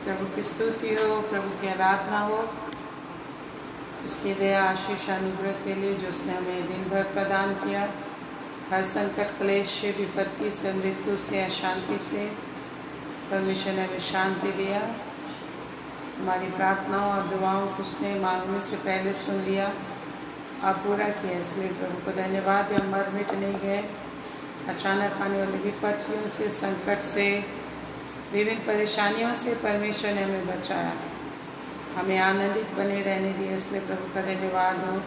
प्रभु की स्तुति हो, प्रभु की आराधना हो। उसकी दया आशीष अनुग्रह के लिए जो उसने हमें दिन भर प्रदान किया। हर संकट क्लेश से, विपत्ति से, मृत्यु से, अशांति से परमेश्वर ने हमें शांति दिया। हमारी प्रार्थनाओं और दुआओं को उसने मांगने से पहले सुन लिया और पूरा किया। इसलिए प्रभु को धन्यवाद। हम मर मिट नहीं गए। अचानक आने वाली विपत्तियों से, संकट से, विभिन्न परेशानियों से परमेश्वर ने हमें बचाया, हमें आनंदित बने रहने दिया। इसलिए प्रभु का धन्यवाद हो।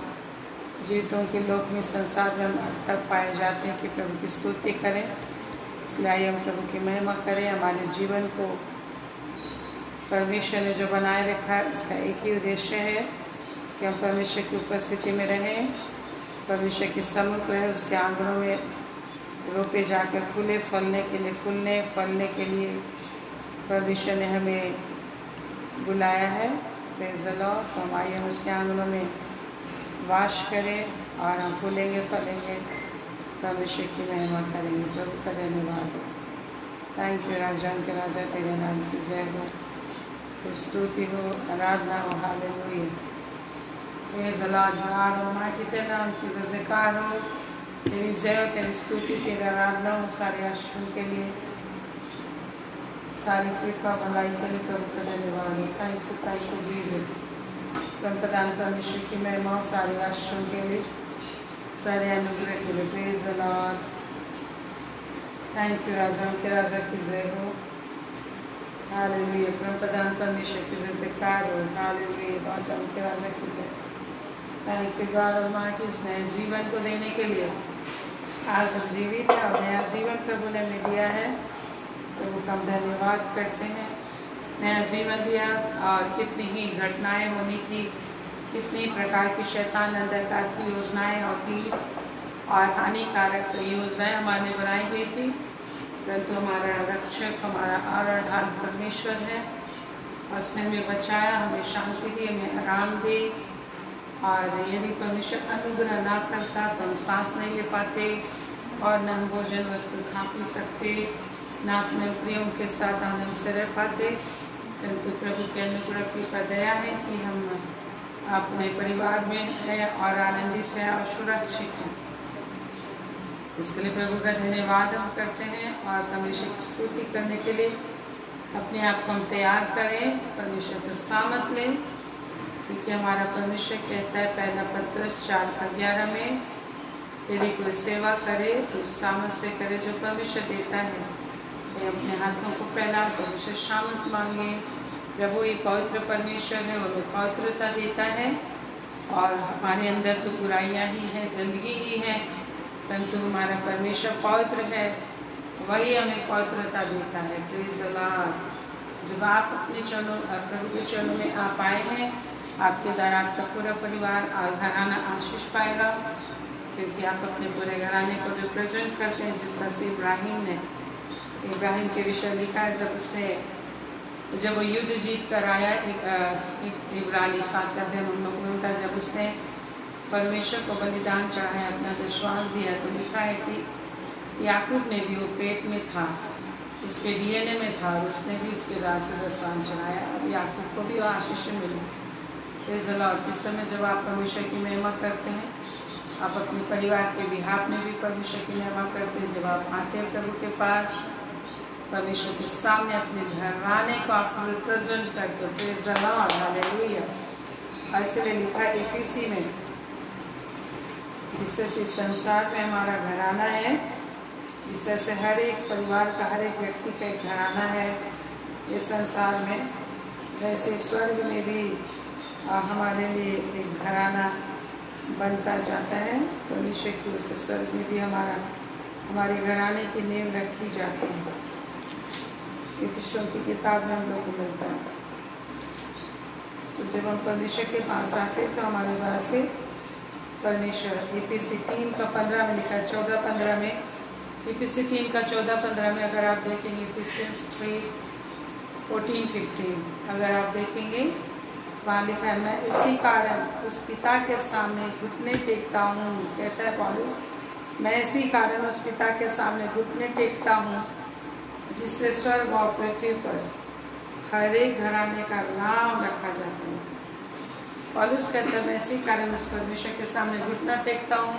जीवितों के लोक में, संसार में हम अब तक पाए जाते हैं कि प्रभु की स्तुति करें। इसलिए आइए हम प्रभु की महिमा करें। हमारे जीवन को परमेश्वर ने जो बनाए रखा है उसका एक ही उद्देश्य है कि हम परमेश्वर की उपस्थिति में रहें, परमेश्वर के सम्मुख रहें, उसके आंगनों में रोपे जाकर फूले फलने के लिए, फलने के लिए परमेश्वर ने हमें बुलाया है। Praise the Lord. तो हम आइए हम उसके आंगनों में वास करें और हम फूलेंगे, फलेंगे, परमेश्वर की महिमा करेंगे। प्रभु का धन्यवाद हो। थैंक यू राजा के राजा, तेरे नाम की जय हो, स्तुति हो, आराधना हो। Hallelujah. Praise the Lord. God almighty, तेरे नाम की जयकार हो, तेरी जय हो, तेरी स्तुति, तेरी आराधना हो। सारे आशीषों के लिए, सारी कृपा भलाई के लिए प्रभु का धन्यवाद हो। Thank you Jesus. परम प्रधान परमेश्वर की महिमा हो, सारे आशीषों के लिए, सारे अनुग्रह के लिए। Praise the Lord. Thank you राजा के राजा की जय हो। हालेलुया। परम प्रधान परमेश्वर की जयकार हो। हालेलुया। राजा के राजा की जय। Thank you God almighty. इस नए जीवन को देने के लिए आज हम जीवित हैं और नया जीवन प्रभु ने हमें दिया है। प्रभु का हम धन्यवाद करते हैं। नया जीवन दिया और कितनी ही घटनाएं होनी थी, कितनी प्रकार की शैतान अंधकार की योजनाएं होती और हानिकारक योजनाएं हमारे बनाई गई थी, परंतु हमारा रक्षक, हमारा आराधन परमेश्वर है और उसने हमें बचाया, हमें शांति दी, हमें आराम दी। और यदि परमेश्वर अनुग्रह ना करता तो हम सांस नहीं ले पाते और न हम भोजन वस्तु खा पी सकते, ना अपने प्रियों के साथ आनंद से रह पाते। परंतु प्रभु के अनुग्रह की दया है कि हम अपने परिवार में हैं और आनंदित हैं और सुरक्षित हैं। इसके लिए प्रभु का धन्यवाद हम करते हैं और परमेश्वर की स्तुति करने के लिए अपने आप को हम तैयार करें, परमेश्वर से सामत लें, क्योंकि हमारा परमेश्वर कहता है पहला पत्रस 4:11 में, यदि कोई सेवा करे तो उस सामत से करे जो परमेश्वर देता है। अपने हाथों को फैला परमेश्वर शामत मांगे। प्रभु ही पवित्र परमेश्वर है, वो पवित्रता देता है और हमारे अंदर तो बुराइयां ही हैं, गंदगी ही है, परंतु हमारा परमेश्वर पवित्र है, वही हमें पवित्रता देता है। Praise the Lord. जब आप अपने चरणों, प्रभु के चरणों में आप आए हैं, आपके द्वारा आपका पूरा परिवार और घराना आशीष पाएगा, क्योंकि आप अपने पूरे घराने को रिप्रेजेंट करते हैं। जिस तरह से इब्राहिम के विषय लिखा है, जब वो युद्ध जीत कर आया, इब्रानी 7 अध्याय हम लोग में था, जब उसने परमेश्वर को बलिदान चढ़ाया, अपना विश्वास दिया, तो लिखा है कि याकूब ने भी, वो पेट में था, उसके डीएनए में था और उसने भी उसके द्वारा से विश्वास चढ़ाया और याकूब को भी वो आशीष मिली। Praise the Lord. इस समय जब आप परमेश्वर की महिमा करते हैं, आप अपने परिवार के बिहाफ में भी परमेश्वर की महिमा करते हैं। जब आप आते हैं प्रभु के पास, परमेश्वर के सामने अपने घराने को आप रिप्रेजेंट करते हो। Praise the Lord. हालेलुया। इसलिए लिखा है इफिसी में, जिस तरह से संसार में हमारा घराना है, जिस तरह से हर एक परिवार का, हर एक व्यक्ति का एक घराना है ये संसार में, वैसे स्वर्ग में भी हमारे लिए एक घराना बनता जाता है। परमेश्वर की ओर से स्वर्ग में भी हमारे घराने की नींव रखी जाती है। इफिसियों की किताब में हम लोग को मिलता है। तो जब हम परमेश्वर के पास आते तो हमारे द्वारा से परमेश्वर, EPC 3:15 में लिखा है, 14:15 में, EPC 3:14-15 में अगर आप देखेंगे, Ephesians 3:14-15 अगर आप देखेंगे, वहाँ लिखा है, मैं इसी कारण उस पिता के सामने घुटने टेकता हूँ, कहता है पौलुस, मैं इसी कारण उस पिता के सामने घुटने टेकता हूँ, जिससे स्वर्ग और पृथ्वी पर हर एक घराने का नाम रखा जाता है। पौलुस कहता है मैं इसी कारण उस परमेश्वर के सामने घुटना टेकता हूँ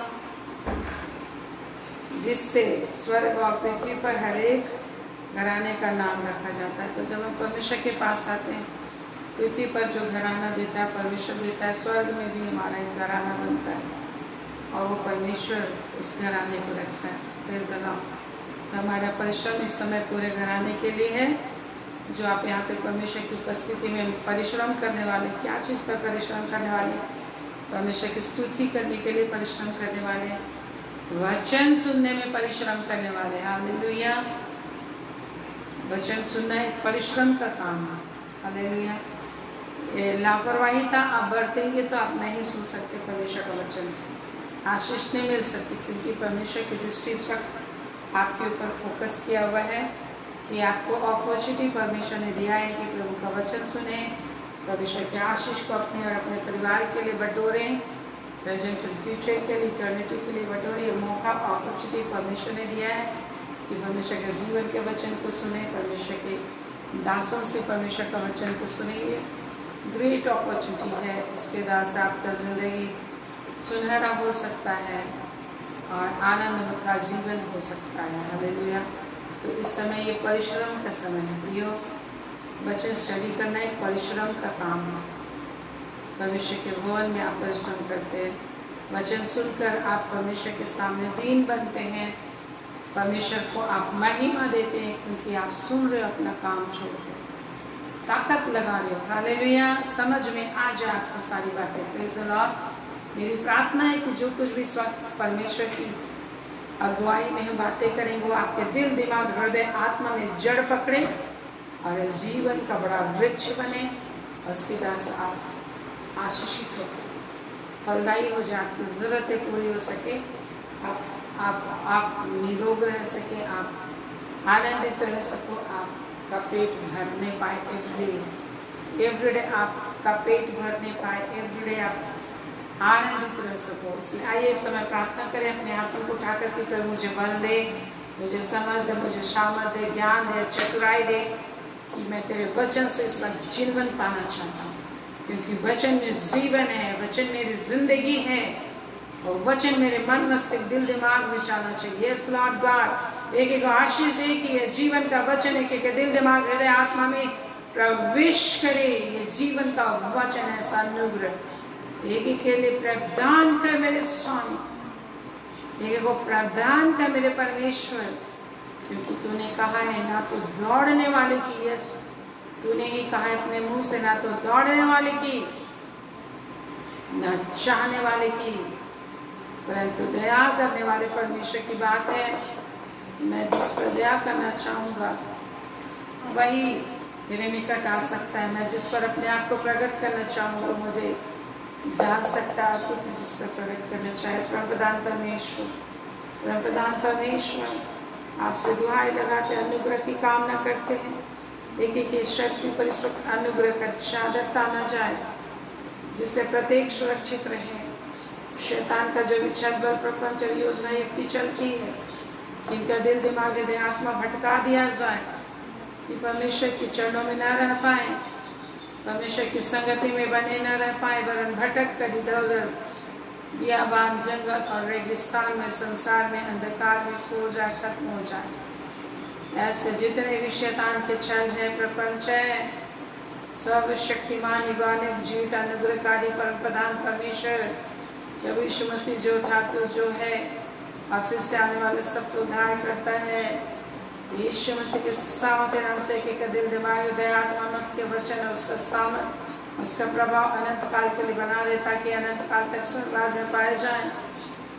जिससे स्वर्ग और पृथ्वी पर हर एक घराने का नाम रखा जाता है। तो जब हम परमेश्वर के पास आते हैं, पृथ्वी पर जो घराना देता है परमेश्वर देता है, स्वर्ग में भी हमारा एक घराना बनता है और वो परमेश्वर उस घराने को रखता है। Praise the Lord. तो हमारा परिश्रम इस समय पूरे घराने के लिए है। जो आप यहाँ पे परमेश्वर की उपस्थिति में परिश्रम करने वाले, क्या चीज़ पर परिश्रम करने वाले? परमेश्वर की स्तुति करने के लिए परिश्रम करने वाले, वचन सुनने में परिश्रम करने वाले। हालेलुया। वचन सुनना एक परिश्रम का काम है। हालेलुया। लापरवाहीता आप बरतेंगे तो आप नहीं सुन सकते परमेश्वर का वचन, आशीष नहीं मिल सकती, क्योंकि परमेश्वर की दृष्टि इस वक्त आपके ऊपर फोकस किया हुआ है कि आपको अपॉर्चुनिटी परमेश्वर ने दिया है कि प्रभु का वचन सुने, परमेश्वर के आशीष को अपने और अपने परिवार के लिए बटोरें, प्रेजेंट और फ्यूचर के लिए, इटर्निटी के लिए बटोरें। ये मौका अपॉर्चुनिटी परमेश्वर ने दिया है कि परमेश्वर के जीवन के वचन को सुने, परमेश्वर के दासों से परमेश्वर का वचन को सुने। ये ग्रेट अपॉर्चुनिटी है। इसके दास आपका ज़िंदगी सुनहरा हो सकता है और आनंद का जीवन हो सकता है। हालेलुया। तो इस समय ये परिश्रम का समय है प्रियो। वचन स्टडी करना एक परिश्रम का काम है। परमेश्वर के भवन में आप परिश्रम करते हैं, वचन सुनकर आप परमेश्वर के सामने दीन बनते हैं, परमेश्वर को आप महिमा देते हैं क्योंकि आप सुन रहे हो, अपना काम छोड़ रहे हो, ताकत लगा रहे हो। हालेलुया। समझ में आ जाए आपको सारी बातें। Praise the Lord. मेरी प्रार्थना है कि जो कुछ भी इस वक्त परमेश्वर की अगुवाई में हम बातें करेंगे वो आपके दिल, दिमाग, हृदय, आत्मा में जड़ पकड़े और जीवन का बड़ा वृक्ष बने और उसके दास आप आशीषित हो सके, फलदायी हो जाए, आपकी ज़रूरतें पूरी हो सके, आप निरोग रह सके, आप आनंदित रह सको, आपका पेट भरने पाए एवरीडे आपका पेट भरने पाए, एवरीडे आप आनंदित रह सको। इसलिए आइए इस समय प्रार्थना करें, अपने हाथों को उठाकर कि प्रभु मुझे बल दे, मुझे समझ दे, मुझे सामर्थ दे, ज्ञान दे, चतुराई दे कि मैं तेरे वचन से इस वक्त जीवन पाना चाहता हूँ, क्योंकि वचन में जीवन है, वचन मेरी जिंदगी है और वचन मेरे मन, मस्तिष्क, दिल, दिमाग में जाना चाहिए। यस लॉर्ड गॉड, एक एक आशीष दे कि ये जीवन का वचन एक एक दिल, दिमाग, हृदय, आत्मा में प्रवेश करे। ये जीवन का वचन है, अनुग्रह एक एक के लिए प्रदान कर मेरे स्वामी, एक एक को प्रदान कर मेरे परमेश्वर, क्योंकि तूने कहा है ना तो दौड़ने वाले की, यस तूने ही कहा है अपने मुंह से, ना तो दौड़ने वाले की ना चाहने वाले की, परंतु दया करने वाले परमेश्वर की बात है। मैं जिस पर दया करना चाहूँगा वही मेरे निकट आ सकता है। मैं जिस पर अपने आप को प्रकट करना चाहूँगा मुझे जान सकता है। आपको तो जिस पर प्रकट करना चाहे परमप्रधान परमेश्वर, परमप्रधान परमेश्वर आपसे दुहाई लगाते अनुग्रह की कामना करते हैं। एक एक शर्त के ऊपर इस वक्त अनुग्रह का चादर ताना जाए जिससे प्रत्येक सुरक्षित रहे। शैतान का जो भी छल बल प्रपंच योजना युक्ति चलती है, इनका दिल, दिमाग, हृदय, आत्मा भटका दिया जाए कि परमेश्वर के चरणों में न रह पाए, परमेश्वर की संगति में बने न रह पाए, वरन भटक कर इधर उधर बियाबान, जंगल और रेगिस्तान में, संसार में, अंधकार में खो जाए, खत्म हो जाए। ऐसे जितने भी शैतान के छल है, प्रपंच है, सर्वशक्तिमान युगानुग जीवित अनुग्रहकारी परमप्रधान परमेश्वर प्रभु यीशु मसीह जो था तो जो है और फिर से आने वाले सबको उद्धार करता है। यीशु मसीह के सामर्थ्य नाम से एक दिल, दिमाग, हृदय, आत्मा, मन के वचन है, उसका सामर्थ, उसका प्रभाव अनंत काल के लिए बना दे ताकि अनंत काल तक स्वर्ग राज्य में पाए जाएं,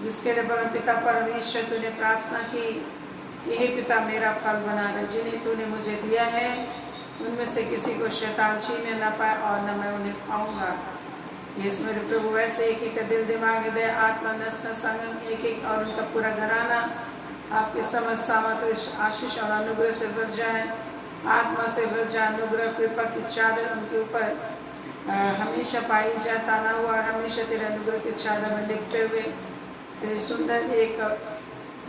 जिसके लिए परम पिता परमेश्वर तूने प्रार्थना की, यही पिता मेरा फल बना दे। जिन्हें तूने मुझे दिया है उनमें से किसी को शैतान छीने न पाए और न मैं उन्हें पाऊंगा। ये मेरे प्रभु वैसे एक एक दिल, दिमाग, हृदय, आत्मा, नस नस, अंग एक एक और उनका पूरा घराना आपके समझ, सामर्थ, आशीष और अनुग्रह से भर जाए, आत्मा से भर जाए। अनुग्रह कृपा की चादर उनके ऊपर हमेशा पाई जाए, ताना हुआ और हमेशा तेरे अनुग्रह की चादर में लिपटे हुए तेरे सुंदर एक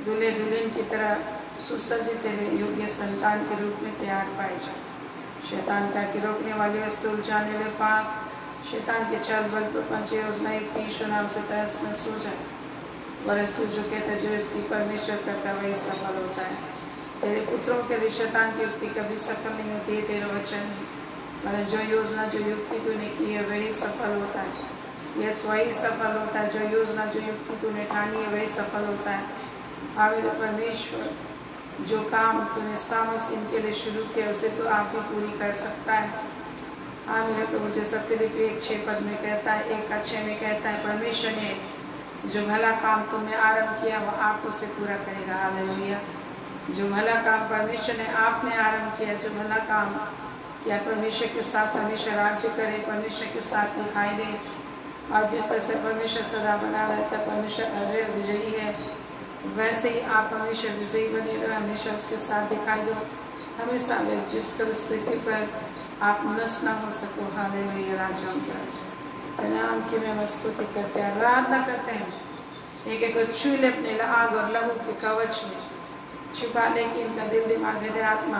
दूल्हे दुल्हन की तरह सुसज्जित तेरे योग्य संतान के रूप में तैयार पाए जाए। शैतान का कि रोकने वाली वस्तु उलझाने ले पाक, शैतान के चल बल प्रपंच योजना युक्ति यीशु नाम से तहस नहस हो जाए। परंतु जो कहता है जो युक्ति परमेश्वर करता है वही सफल होता है। तेरे पुत्रों के लिए शैतान की युक्ति कभी सफल नहीं होती है, तेरा वचन है। मतलब जो योजना जो युक्ति तूने की है वही सफल होता है। यस, वही सफल होता है। जो योजना जो युक्ति तूने ठानी है वही सफल होता है। हाँ मेरे परमेश्वर, जो काम तूने सामस इनके लिए शुरू किया उसे तो आप ही पूरी कर सकता है। हाँ मेरे प्रभु, जैसा फिलिपी 1:6 में कहता है, 1:6 में कहता है, परमेश्वर ने जो भला काम तुमने आरंभ किया वो आप उसे पूरा करेगा। हालेलुया। जो भला काम परमेश्वर ने आप में आरंभ किया, जो भला काम किया, परमेश्वर के साथ हमेशा राज्य करे, परमेश्वर के साथ दिखाई दे। और जिस तरह से परमेश्वर सदा बना रहता है, परमेश्वर अजय विजयी है, वैसे ही आप हमेशा विजयी बने रहो, हमेशा उसके साथ दिखाई दो, हमेशा जिस कर उस पृथ्वी पर आप नष्ट ना हो सको। हालेलुया। राजाओं के राजा नाम की मैं स्तुति करते हैं, आराधना करते हैं। एक एक को छू ले अपने आग और लहू के कवच में, छिपा ले कि इनका दिल दिमाग हृदय आत्मा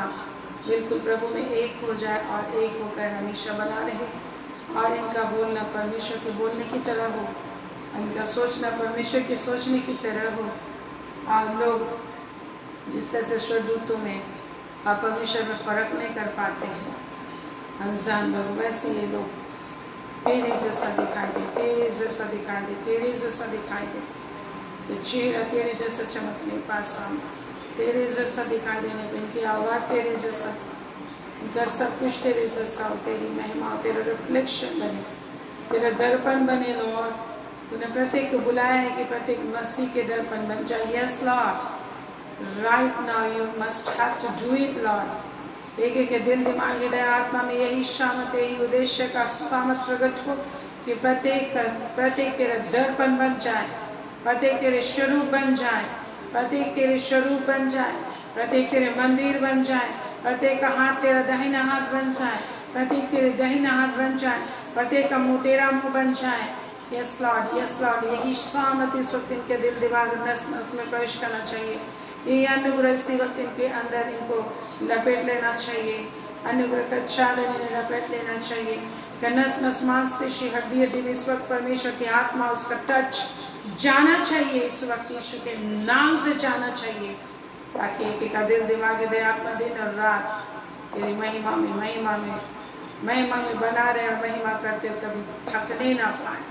बिल्कुल प्रभु में एक हो जाए और एक होकर हमेशा बना रहे। और इनका बोलना परमेश्वर के बोलने की तरह हो, इनका सोचना परमेश्वर के सोचने की तरह हो। और लोग जिस तरह से स्वर्गदूतों में और परमेश्वर में फर्क नहीं कर पाते हैं, अनजान लोग, वैसे ये लोग तेरे जैसा दिखाई दे, तेरे जैसा दिखाई दे, तेरे जैसा दिखाई दे। तो चेहरा तेरे जैसा चमकने पास, तेरे जैसा दिखाई देने पे, इनकी आवाज़ तेरे जैसा, इनका सब कुछ तेरे जैसा हो, तेरी महिमा हो, तेरा रिफ्लेक्शन बने, तेरा दर्पण बने। लॉर्ड, तूने प्रत्येक को बुलाया है कि प्रत्येक मसीह के दर्पण बन जाए। Yes lord, right now you must have to do it lord. एक एक दिल दिमाग हृदय आत्मा में यही शामत, यही उद्देश्य का सामत प्रकट हो कि प्रत्येक तेरा दर्पण बन जाए, प्रत्येक तेरे स्वरूप बन जाए, प्रत्येक तेरे स्वरूप बन जाए, प्रत्येक तेरे मंदिर बन जाए, प्रत्येक का हाथ तेरा दाहिना हाथ बन जाए, प्रत्येक तेरे दाहिना हाथ बन जाए, प्रत्येक का मुंह तेरा मुंह बन जाए। यस लॉर्ड, यस लॉर्ड, यही शामत इस वक्त इनके दिल दिमाग नस नस में प्रवेश करना चाहिए। ये अनुग्रह इसी वक्त इनके अंदर इनको लपेट लेना चाहिए, अनुग्रह का चादर इन्हें लपेट लेना चाहिए। कि नस नस मांसपेशी हड्डी हड्डी में इस वक्त परमेश्वर की आत्मा उसका टच जाना चाहिए, इस वक्त यीशु के नाम से जाना चाहिए, ताकि एक एक का दिल दिमाग हृदय आत्मा दिन और रात तेरी महिमा में महिमा में महिमा में बना रहे और महिमा करते हो, कभी थकने ना पाए।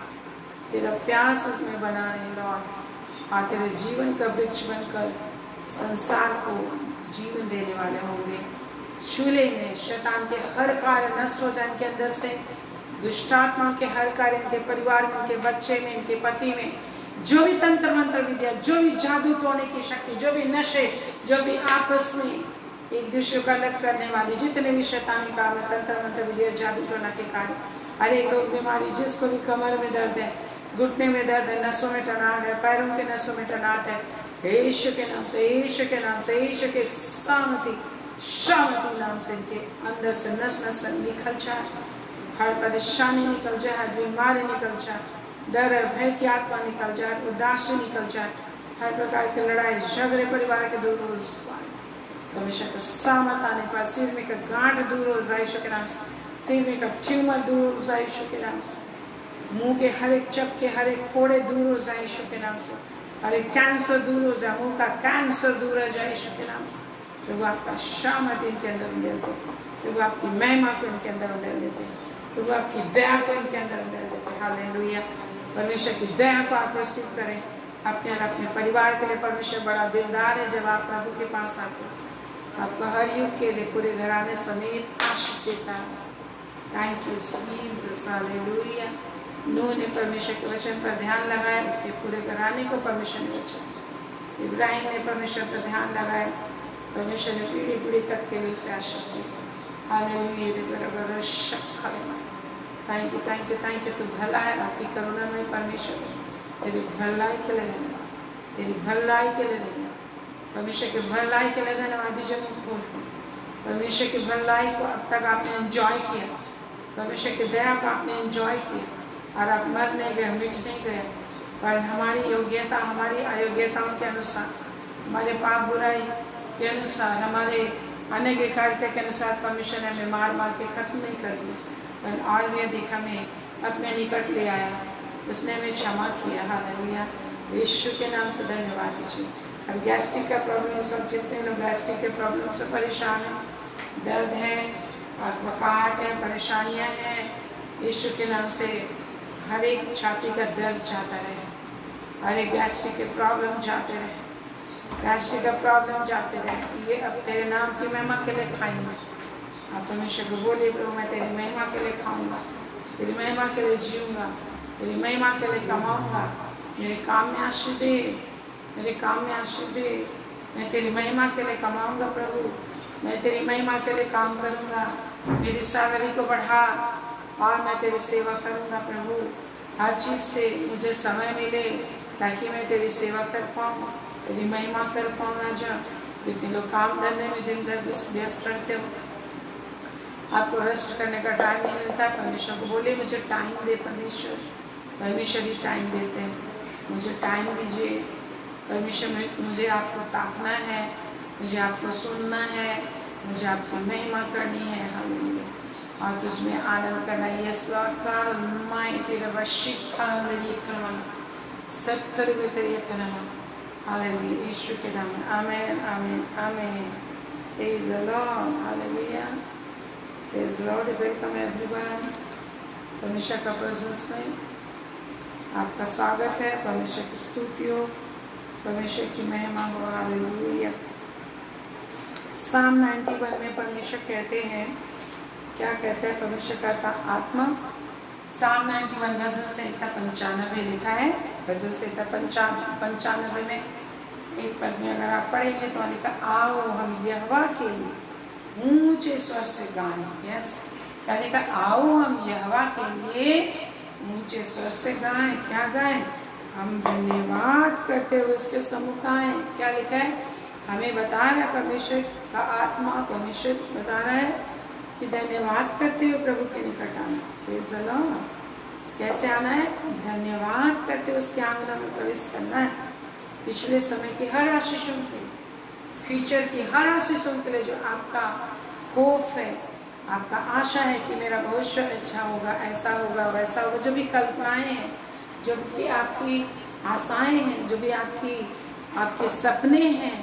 तेरा प्यास उसमें बना रहे लॉर्ड, और तेरे जीवन का वृक्ष बनकर संसार को जीवन देने वाले होंगे। छू लेंगे, शैतान के हर कार्य नष्ट हो जाए इनके अंदर से, दुष्टात्मा के हर कार्य इनके परिवार में, इनके बच्चे में, इनके पति में, जो भी तंत्र मंत्र विद्या, जो भी जादू टोने की शक्ति, जो भी नशे, जो भी आपस में एक दूसरे को अलग करने वाले जितने भी शैतानी काम है, तंत्र मंत्र विद्या, जादू टोना के कार्य, हर एक रोग बीमारी, जिसको भी कमर में दर्द है, घुटने में दर्द है, नसों में टनाट है, पैरों के नसों में टनाट है, यीशु के नाम से, यीशु के नाम से, यीशु के शामती नाम से इनके अंदर से नस नस निकल जाए, हर परेशानी निकल जाए, हर बीमारी निकल जाए, डर और भय की आत्मा निकल जाए, उदासी निकल जाए, हर प्रकार की लड़ाई झगड़े परिवार के दूर हो जाए, भविष्य का सामत आने पर सिर में का गांठ दूर हो जाए यीशु के नाम से, सिर में का ट्यूमर दूर हो जाए यीशु के नाम से, मुंह के हर एक चपके, हर एक फोड़े दूर हो जाए यीशु के नाम से, हर एक कैंसर दूर हो जाए, मुंह का कैंसर दूर हो जाए यीशु के नाम से। प्रभु आपका शामत इनके अंदर उंडेल दे, प्रभु आपकी महिमा को इनके अंदर उंडेल देते, प्रभु आपकी दया को इनके अंदर उंडेल देते। हालेलुया। परमेश्वर की दया को आप रिसीव करें अपने और अपने परिवार के लिए। परमेश्वर बड़ा दिलदार है, जब आप प्रभु के पास आते हैं आपको हर युग के लिए पूरे घराने समेत आशीष देता है। Thank you Jesus. हालेलुया। नूह ने परमेश्वर के वचन पर ध्यान लगाया, उसके पूरे घराने को परमेश्वर ने वचन। इब्राहिम ने परमेश्वर पर ध्यान लगाया, परमेश्वर ने पीढ़ी पीढ़ी तक के लिए उसे आशीष दी। Hallelujah. Thank you, thank you, thank you. तू भला है, अति करुणा में परमेश्वर, तेरी भलाई के लिए धन्यवाद, तेरी भलाई के लिए धन्यवाद, परमेश्वर की भलाई के लिए धन्यवाद। जमीन खोल कर परमेश्वर की भलाई को अब तक आपने एंजॉय किया, परमेश्वर की दया को आपने एंजॉय किया, और आप मर नहीं गए, मिट नहीं गए, पर हमारी योग्यता, हमारी अयोग्यताओं के अनुसार, हमारे पाप बुराई के अनुसार, हमारे आने के कार्य के अनुसार परमेश्वर ने हमें मार मार के खत्म नहीं कर दिया, पर और भी अधिक हमें अपने निकट ले आया। उसने हमें क्षमा किया। हालेलुया, यीशु के नाम से धन्यवाद दीजिए। और गैस्ट्रिक का प्रॉब्लम, सब जितने लोग गैस्ट्रिक के प्रॉब्लम से परेशान हैं, दर्द है और बकाहट है, परेशानियां हैं, यीशु के नाम से हर एक छाती का दर्द जाता रहे, हर एक गैस्ट्रिक के प्रॉब्लम जाते रहे, गैस्ट्रिक का प्रॉब्लम जाते रहे। ये अब तेरे नाम की महिमा के लिए खाएंगे। आप परमेश्वर को बोलिए, प्रभु मैं तेरी महिमा के लिए खाऊंगा, तेरी महिमा के लिए जीऊँगा, तेरी महिमा के लिए कमाऊँगा। मेरे काम में आशीष दे, मेरे काम में आशीष दे। मैं तेरी महिमा के लिए कमाऊँगा प्रभु, मैं तेरी महिमा के लिए काम करूँगा। मेरी सैलरी को बढ़ा और मैं तेरी सेवा करूँगा प्रभु। हर चीज़ से मुझे समय मिले ताकि मैं तेरी सेवा कर पाऊँ, तेरी महिमा कर पाऊँ। राजा, जितने लोग काम धंधे में जिंदगी व्यस्त रहते हो, आपको रेस्ट करने का टाइम नहीं मिलता। परमेश्वर को बोले मुझे टाइम दे परमेश्वर। परमेश्वर ही टाइम देते हैं, मुझे टाइम दीजिए परमेश्वर। मुझे आपको ताकना है, मुझे आपको सुनना है, मुझे आपकी महिमा करनी है। हालेलुया, और तुझमें आनंद करना है। यस लॉर्ड गॉड ऑलमाइटी रवशिक हालेलुया सत्तर बेतरियतना। हालेलुया, यीशु के नाम में आमीन, आमीन, आमीन। Praise the Lord, hallelujah, praise the Lord. Welcome everyone. परमेश्वर का प्रेजेंस में आपका स्वागत है। परमेश्वर की स्तुति हो, परमेश्वर की महिमा हो। हालेलुया। साम 91 में परमेश्वर कहते हैं, क्या कहते हैं? परमेश्वर कहता आत्मा, साम 91 गजल से 95 लिखा है, गजल से 95 में एक पद में अगर आप पढ़ेंगे तो लिखा, आओ हम यहोवा के लिए ऊंचे स्वर से गाएं। यस, क्या लिखा? आओ हम यहोवा के लिए ऊंचे स्वर से गाएं। क्या गाएं? हम धन्यवाद करते हुए उसके सम्मुख गाएं। क्या लिखा है? हमें बता रहा है परमेश्वर का आत्मा, परमेश्वर बता रहा है कि धन्यवाद करते हुए प्रभु के निकट आना। Praise the Lord. कैसे आना है? धन्यवाद करते हुए उसके आंगनों में प्रवेश करना है। पिछले समय की हर आशीषों के, फ्यूचर की हर आशीषों के लिए जो आपका होप है, आपका आशा है कि मेरा भविष्य अच्छा होगा, ऐसा होगा, वैसा होगा, जो भी कल्पनाएं हैं, जो भी आपकी आशाएं हैं, जो भी आपके सपने हैं,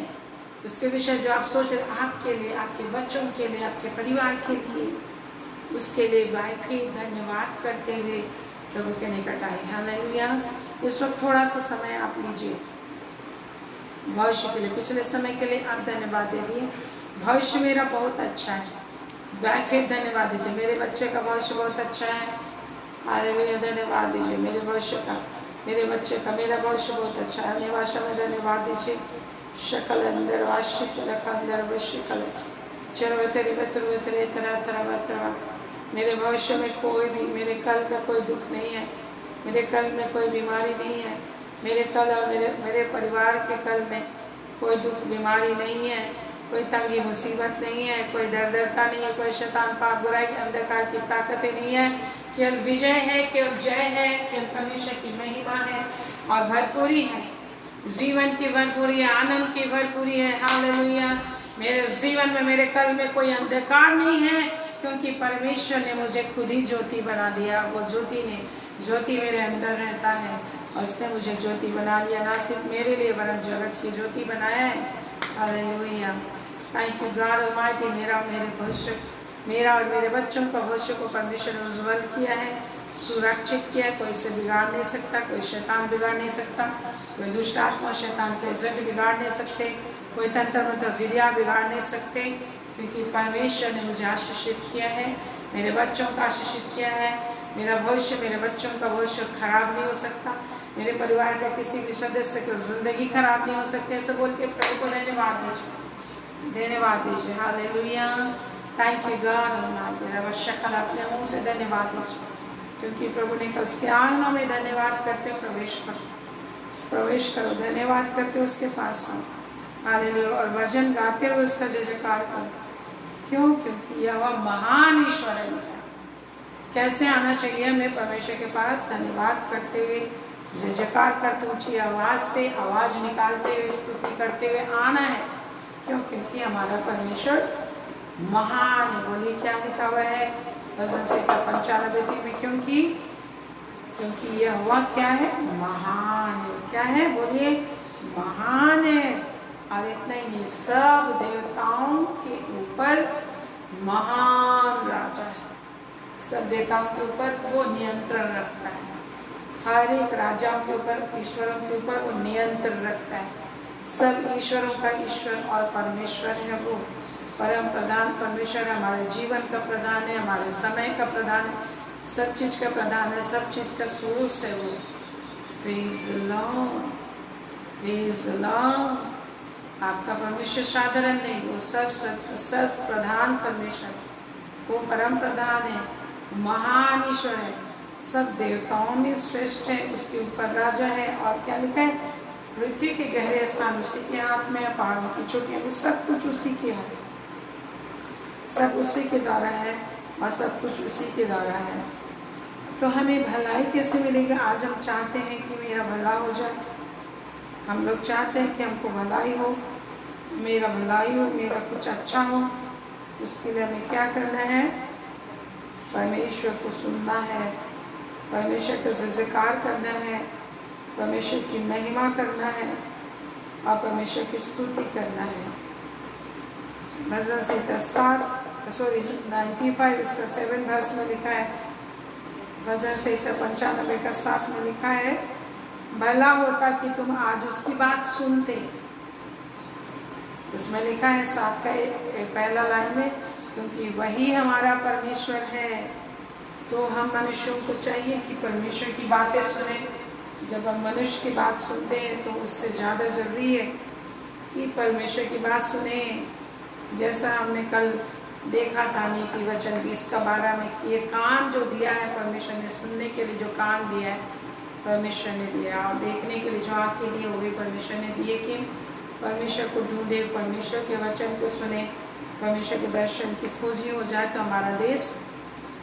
उसके विषय जो आप सोच रहे, आपके लिए, आपके बच्चों के लिए, आपके परिवार के लिए, उसके लिए फिर धन्यवाद करते हुए प्रभु के निकट आए। हालेलुया। इस वक्त थोड़ा सा समय आप लीजिए भविष्य के लिए, पिछले समय के लिए आप धन्यवाद दे दिए। भविष्य मेरा बहुत अच्छा है, फिर धन्यवाद दीजिए। मेरे बच्चे का भविष्य बहुत अच्छा है। हालेलुया, धन्यवाद दीजिए। मेरे भविष्य का, मेरे बच्चे का, मेरा भविष्य बहुत अच्छा है। अन्य भाषा में धन्यवाद दीजिए। शकल अंदर वाशिक रखा अंदर वशिकल चरवतरी बतरवतरे तरह तरह तरह। मेरे भविष्य में कोई भी, मेरे कल में कोई दुख नहीं है, मेरे कल में कोई बीमारी नहीं है, मेरे कल और मेरे परिवार के कल में कोई दुख बीमारी नहीं है, कोई तंगी मुसीबत नहीं है, कोई दर्दता नहीं है, कोई शैतान पाप बुराई अंधकार की ताकतें नहीं है। केवल विजय है, केवल जय है, केवल परमेश्वर की महिमा है और भरपूरी है, जीवन की भरपूरी है, आनंद की भरपूरी है। हालेलुया। मेरे जीवन में, मेरे कल में कोई अंधकार नहीं है, क्योंकि परमेश्वर ने मुझे खुद ही ज्योति बना दिया। वो ज्योति मेरे अंदर रहता है और उसने मुझे ज्योति बना दिया। ना सिर्फ मेरे लिए वरन जगत की ज्योति बनाया है। Hallelujah. Thank you God almighty. मेरे भविष्य, मेरा और मेरे बच्चों का भविष्य को परमेश्वर ने उज्ज्वल किया है, सुरक्षित किया है। कोई इसे बिगाड़ नहीं सकता, कोई शैतान बिगाड़ नहीं सकता, कोई दुष्ट आत्मा शैतान के एजेंट बिगाड़ नहीं सकते, कोई तंत्र मंत्र विद्या बिगाड़ नहीं सकते, क्योंकि परमेश्वर ने मुझे आशीषित किया है, मेरे बच्चों का आशीषित किया है। मेरा भविष्य, मेरे बच्चों का भविष्य खराब नहीं हो सकता, मेरे परिवार का किसी भी सदस्य की जिंदगी खराब नहीं हो सकती। ऐसे बोल के प्रभु को धन्यवाद दीजिए, धन्यवाद दीजिए। हालेलुया। Thank you God. मेरा शक्ल अपने मुँह से धन्यवाद दीजिए, क्योंकि प्रभु ने कहा उसके आंगनों में धन्यवाद करते हो प्रवेश करो, धन्यवाद करते हो उसके पास हो। हालेलुया। और भजन गाते हुए उसका जय जयकार करो। क्यों? क्योंकि यह वह महान ईश्वर है। कैसे आना चाहिए हमें परमेश्वर के पास? धन्यवाद करते हुए, जय जयकार करते, ऊंची आवाज से आवाज निकालते हुए, स्तुति करते हुए आना है। क्यों? क्योंकि हमारा परमेश्वर महान है। बोलिए क्या लिखा हुआ है भजन संहिता 95 में, क्योंकि यहोवा क्या है, महान है। क्या है, बोलिए महान है। और इतना ही नहीं, सब देवताओं के ऊपर महान राजा है। सब देवताओं के ऊपर वो नियंत्रण रखता है। हर एक राजाओं के ऊपर, ईश्वरों के ऊपर वो नियंत्रण रखता है। सब ईश्वरों का ईश्वर और परमेश्वर है। वो परम प्रधान परमेश्वर हमारे जीवन का प्रधान है, हमारे समय का प्रधान है, सब चीज का प्रधान है, सब चीज का सोर्स है वो। Praise the Lord, praise the Lord. आपका परमेश्वर साधारण नहीं, वो सब प्रधान परमेश्वर, वो परम प्रधान है, महान ईश्वर है, सब देवताओं में श्रेष्ठ है, उसके ऊपर राजा है। और क्या लिखा है, पृथ्वी के गहरे स्थान उसी के हाथ में है, पहाड़ों की चोटियां भी, सब कुछ उसी के है, सब उसी के द्वारा है और सब कुछ उसी के द्वारा है। तो हमें भलाई कैसे मिलेगी? आज हम चाहते हैं कि मेरा भला हो जाए, हम लोग चाहते हैं कि हमको भलाई हो, मेरा भलाई हो, मेरा कुछ अच्छा हो। उसके लिए हमें क्या करना है? परमेश्वर को सुनना है, परमेश्वर का ज़िक्र करना है, परमेश्वर की महिमा करना है और परमेश्वर की स्तुति करना है। भजन संहिता 95 इसका 7 वर्ष में लिखा है। भजन संहिता 95 का 7 में लिखा है, भला होता कि तुम आज उसकी बात सुनते। उसमें लिखा है 7 का पहला लाइन में, क्योंकि वही हमारा परमेश्वर है। तो हम मनुष्यों को चाहिए कि परमेश्वर की बातें सुने। जब हम मनुष्य की बात सुनते हैं तो उससे ज़्यादा ज़रूरी है कि परमेश्वर की बात सुने। जैसा हमने कल देखा था नीति वचन 20 का 12 में कि ये कान जो दिया है परमेश्वर ने, सुनने के लिए जो कान दिया है परमेश्वर ने दिया, और देखने के लिए जो आँखें दी वो भी परमेश्वर ने दिए कि परमेश्वर को ढूंढे, परमेश्वर के वचन को सुने, परमेश्वर के दर्शन की खोजी हो जाए तो हमारा देश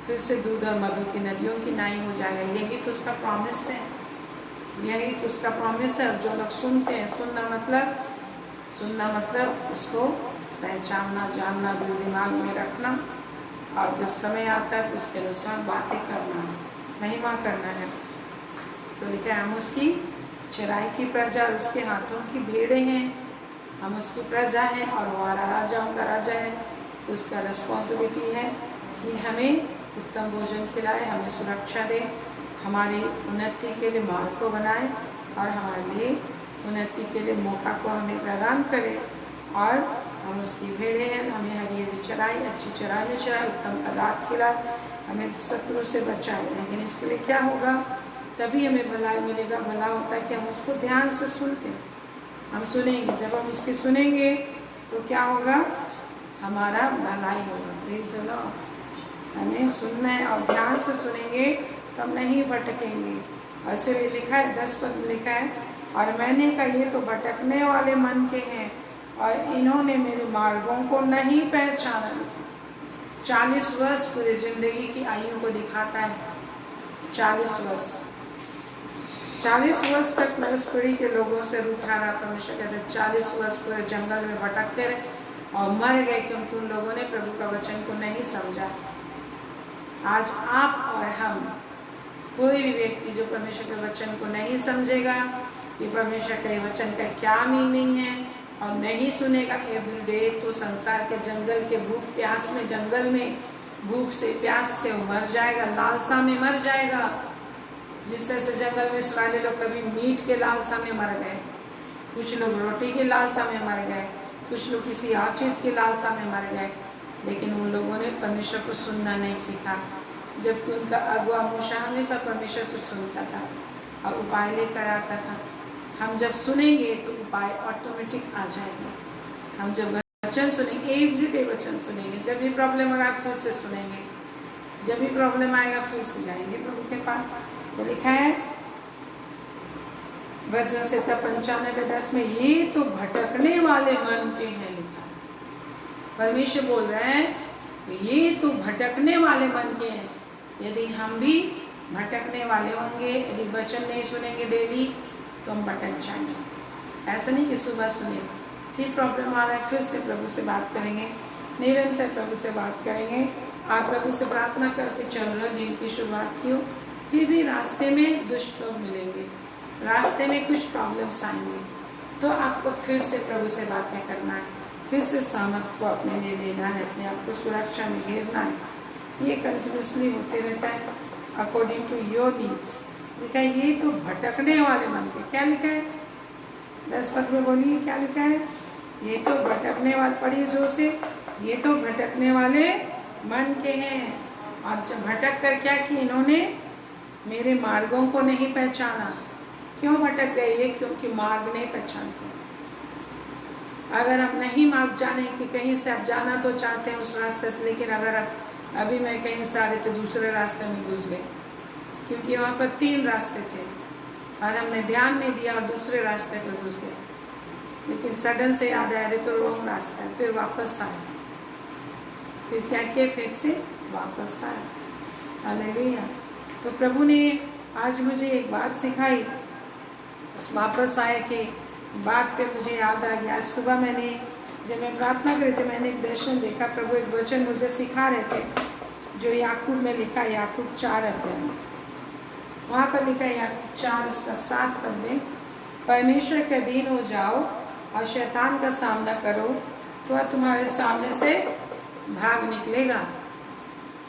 फिर से दूध और मधु की नदियों की नाई हो जाएगा। यही तो उसका प्रॉमिस है, यही तो उसका प्रॉमिस है। और जो लोग सुनते हैं, सुनना मतलब उसको पहचानना, जानना, दिल दिमाग में रखना, और जब समय आता है तो उसके अनुसार बातें करना, महिमा करना है। तो लिखा है, हम उसकी चराई की प्रजा और उसके हाथों की भेड़े हैं। हम उसकी प्रजा हैं और वो राजाओं का राजा है। तो उसका रिस्पॉन्सिबिलिटी है कि हमें उत्तम भोजन खिलाए, हमें सुरक्षा दे, हमारी उन्नति के लिए मार्ग को बनाए और हमारे लिए उन्नति के लिए मौका को हमें प्रदान करे। और हम उसकी भेड़े हैं, हमें हरी हरी चराई, अच्छी चराई में चराए, उत्तम पदार्थ खिलाए, हमें शत्रु से बचाए। लेकिन इसके लिए क्या होगा? तभी हमें भलाई मिलेगा। भला होता है कि हम उसको ध्यान से सुनते हैं, हम सुनेंगे। जब हम उसके सुनेंगे तो क्या होगा? हमारा भलाई होगा। Praise the Lord. हमें सुनना है और ध्यान से सुनेंगे तब नहीं भटकेंगे। ऐसे लिखा है 10 पद में लिखा है, और मैंने कहा ये तो भटकने वाले मन के हैं और इन्होंने मेरे मार्गों को नहीं पहचाना। 40 वर्ष पूरी जिंदगी की आयु को दिखाता है। 40 वर्ष तक मैं उस पीढ़ी के लोगों से रूठा रहा। परमेश्वर कहते 40 वर्ष पूरे जंगल में भटकते रहे और मर गए, क्योंकि उन लोगों ने प्रभु का वचन को नहीं समझा। आज आप और हम, कोई भी व्यक्ति जो परमेश्वर के वचन को नहीं समझेगा कि परमेश्वर के वचन का क्या मीनिंग है और नहीं सुनेगा एवरीडे, तो संसार के जंगल के भूख प्यास में, जंगल में भूख से प्यास से मर जाएगा, लालसा में मर जाएगा। जिस तरह से जंगल में इसराइली लोग कभी मीट के लालसा में मर गए, कुछ लोग रोटी के लालसा में मर गए, कुछ लोग किसी और चीज़ के लालसा में मर गए। लेकिन उन लोगों ने परमेश्वर को सुनना नहीं सीखा, जबकि उनका अगुआ मूसा हमेशा परमेश्वर से सुनता था और उपाय लेकर आता था। हम जब सुनेंगे तो उपाय ऑटोमेटिक आ जाएगा। हम जब वचन सुनेंगे, एवरीडे वचन सुनेंगे, जब भी प्रॉब्लम आएगा फिर से सुनेंगे, जब भी प्रॉब्लम आएगा फिर से जाएंगे प्रभु के पास। तो लिखा है भजन संहिता 95:10 में, ये तो भटकने वाले मन के हैं। लिखा है, परमेश्वर बोल रहे हैं ये तो भटकने वाले मन के हैं। यदि हम भी भटकने वाले होंगे, यदि वचन नहीं सुनेंगे डेली, तो हम भटक जाएंगे। ऐसा नहीं कि सुबह सुने फिर प्रॉब्लम आ रहा है फिर से प्रभु से बात करेंगे, निरंतर प्रभु से बात करेंगे। आप प्रभु से प्रार्थना करके चल रहे हो, दिन की शुरुआत की हो, फिर भी रास्ते में दुष्ट लोग मिलेंगे, रास्ते में कुछ प्रॉब्लम्स आएंगे, तो आपको फिर से प्रभु से बातें करना है, फिर से सामर्थ को अपने लिए लेना है, अपने आप को सुरक्षा में घेरना है। ये कंटिन्यूसली होते रहता है अकॉर्डिंग टू योर नीड्स। लिखा है ये तो भटकने वाले मन के, क्या लिखा है 10 पद में, बोलिए क्या लिखा है? ये तो भटकने वाले, पढ़िए जोर से, ये तो भटकने वाले मन के हैं। और जब भटक कर क्या कि इन्होंने मेरे मार्गों को नहीं पहचाना। क्यों भटक गए ये? क्योंकि मार्ग नहीं पहचानते। अगर हम नहीं मार्ग जाने कि कहीं से आप जाना तो चाहते हैं उस रास्ते से, लेकिन अगर आप अभी मैं कहीं से आ रहे तो दूसरे रास्ते में घुस गए, क्योंकि वहाँ पर 3 रास्ते थे और हमने ध्यान नहीं दिया और दूसरे रास्ते पर घुस गए। लेकिन सडन से याद आया, अरे तो रॉन्ग रास्ता है, फिर वापस आए, फिर क्या किया, फिर से वापस आए। हालेलुया। तो प्रभु ने आज मुझे एक बात सिखाई, वापस आए कि बात पे मुझे याद आ गया। आज सुबह मैंने जब मैं प्रार्थना कर रही थी, मैंने एक दर्शन देखा, प्रभु एक वचन मुझे सिखा रहे थे जो याकूब में लिखा, याकूब 4 अध्याय में, वहाँ पर लिखा है याकूब 4 उसका 7 पद में, परमेश्वर के अधीन हो जाओ और शैतान का सामना करो तो वह तुम्हारे सामने से भाग निकलेगा।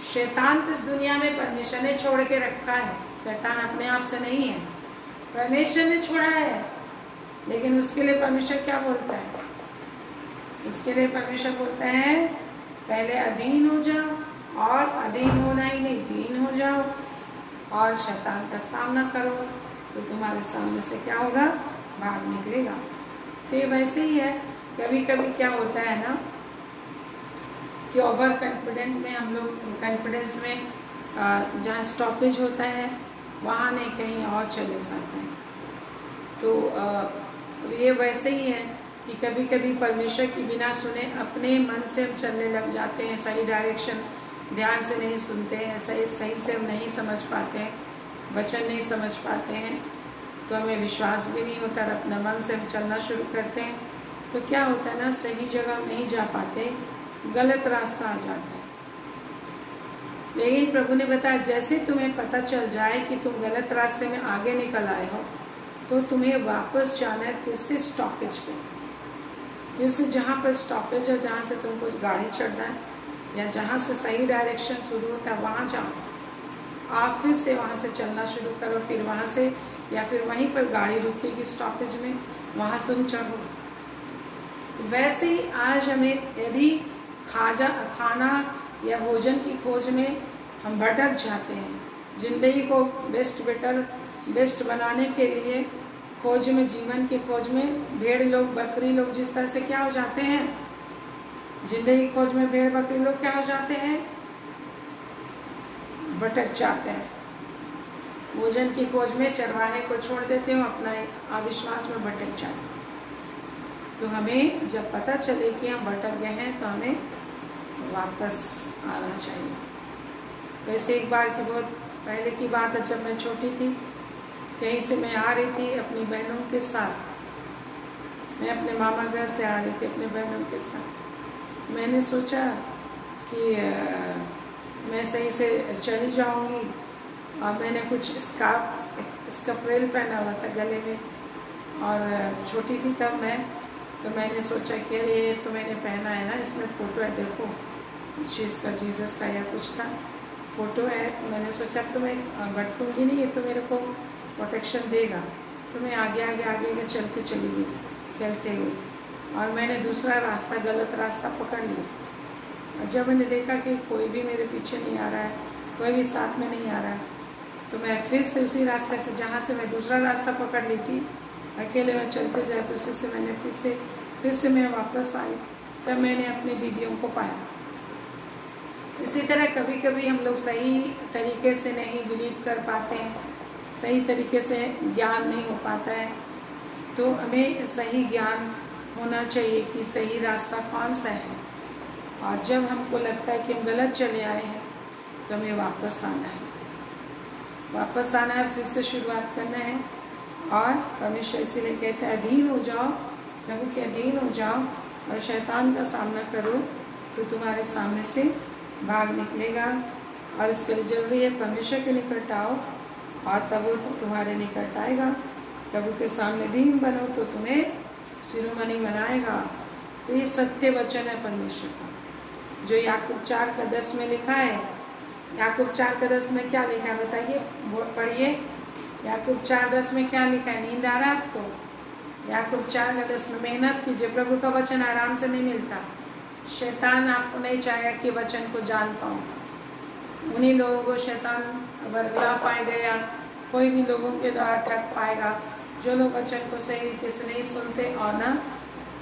शैतान तो इस दुनिया में परमेश्वर ने छोड़ के रखा है, शैतान अपने आप से नहीं है, परमेश्वर ने छोड़ा है। लेकिन उसके लिए परमेश्वर क्या बोलता है? उसके लिए परमेश्वर बोलता है पहले अधीन हो जाओ, और अधीन होना ही नहीं, दीन हो जाओ और शैतान का सामना करो तो तुम्हारे सामने से क्या होगा, भाग निकलेगा। तो ये वैसे ही है, कभी कभी क्या होता है ना कि ओवर कॉन्फिडेंट में हम लोग, कॉन्फिडेंस में जहाँ स्टॉपेज होता है वहाँ नहीं कहीं और चले जाते हैं। तो ये वैसे ही है कि कभी कभी परमेश्वर की बिना सुने अपने मन से हम चलने लग जाते हैं, सही डायरेक्शन ध्यान से नहीं सुनते हैं, सही से हम नहीं समझ पाते हैं, वचन नहीं समझ पाते हैं, तो हमें विश्वास भी नहीं होता, अपना मन से हम चलना शुरू करते हैं तो क्या होता है ना, सही जगह हम नहीं जा पाते, गलत रास्ता आ जाता है। लेकिन प्रभु ने बताया जैसे तुम्हें पता चल जाए कि तुम गलत रास्ते में आगे निकल आए हो तो तुम्हें वापस जाना है फिर से स्टॉपेज पे, फिर से जहाँ पर स्टॉपेज है, जहाँ से तुमको गाड़ी चढ़ना है या जहाँ से सही डायरेक्शन शुरू होता है वहाँ जाओ। आप फिर से वहाँ से चलना शुरू करो, फिर वहाँ से या फिर वहीं पर गाड़ी रुकेगी स्टॉपेज में, वहाँ से तुम चढ़ो। वैसे ही आज हमें यदि खाना या भोजन की खोज में हम भटक जाते हैं, जिंदगी को बेस्ट बनाने के लिए खोज में, जीवन की खोज में भेड़ लोग बकरी लोग जिस तरह से क्या हो जाते हैं, जिंदगी खोज में भेड़ बकरी लोग क्या हो जाते हैं, भटक जाते हैं। भोजन की खोज में चरवाहे को छोड़ देते हैं, अपना अविश्वास में भटक जाते हैं। तो हमें जब पता चले कि हम भटक गए हैं तो हमें वापस आना चाहिए। वैसे एक बार की बहुत पहले की बात है, जब मैं छोटी थी, कहीं से मैं आ रही थी अपनी बहनों के साथ, मैं अपने मामा घर से आ रही थी अपने बहनों के साथ। मैंने सोचा कि मैं सही से चली जाऊंगी और मैंने कुछ स्कर्फ पहना हुआ था गले में, और छोटी थी तब मैं, तो मैंने सोचा कि अरे ये तो मैंने पहना है ना, इसमें फ़ोटो है, देखो इस चीज़ का, जीसस का या कुछ था, फ़ोटो है। तो मैंने सोचा अब तो मैं भटकूंगी नहीं, ये तो मेरे को प्रोटेक्शन देगा। तो मैं आगे चलते चली गई खेलते हुए, और मैंने दूसरा रास्ता, गलत रास्ता पकड़ लिया। और जब मैंने देखा कि कोई भी मेरे पीछे नहीं आ रहा है, कोई भी साथ में नहीं आ रहा है, तो मैं फिर से उसी रास्ते से, जहाँ से मैं दूसरा रास्ता पकड़ ली थी, अकेले में चलते जाए, तो उसी से मैंने फिर से मैं वापस आई। तब मैंने अपनी दीदियों को पाया। इसी तरह कभी कभी हम लोग सही तरीके से नहीं बिलीव कर पाते हैं, सही तरीके से ज्ञान नहीं हो पाता है, तो हमें सही ज्ञान होना चाहिए कि सही रास्ता कौन सा है। और जब हमको लगता है कि हम गलत चले आए हैं तो हमें वापस आना है, फिर से शुरुआत करना है। और परमेश्वर इसीलिए कहते हैं अधीन हो जाओ, प्रभु के अधीन हो जाओ और शैतान का सामना करो तो तुम्हारे सामने से भाग निकलेगा। और इसके लिए जरूरी है परमेश्वर के निकट आओ और तब वो तो तुम्हारे निकट आएगा। प्रभु के सामने दीन बनो तो तुम्हें शिरोमणि बनाएगा। तो ये सत्य वचन है परमेश्वर का, जो याकूब 4:10 में लिखा है। याकूब 4:10 में क्या लिखा है बताइए, पढ़िए। याकूब 4:10 में क्या लिखा है? नींद आ रहा है आपको? याकूब 4:10 में मेहनत कीजिए। प्रभु का वचन आराम से नहीं मिलता। शैतान आपको नहीं चाहेगा कि वचन को जान पाओ। उन्हीं लोगों को शैतान बरगला पाएगा या कोई भी लोगों के द्वारा ठग पाएगा जो लोग वचन को सही रीति से नहीं सुनते और न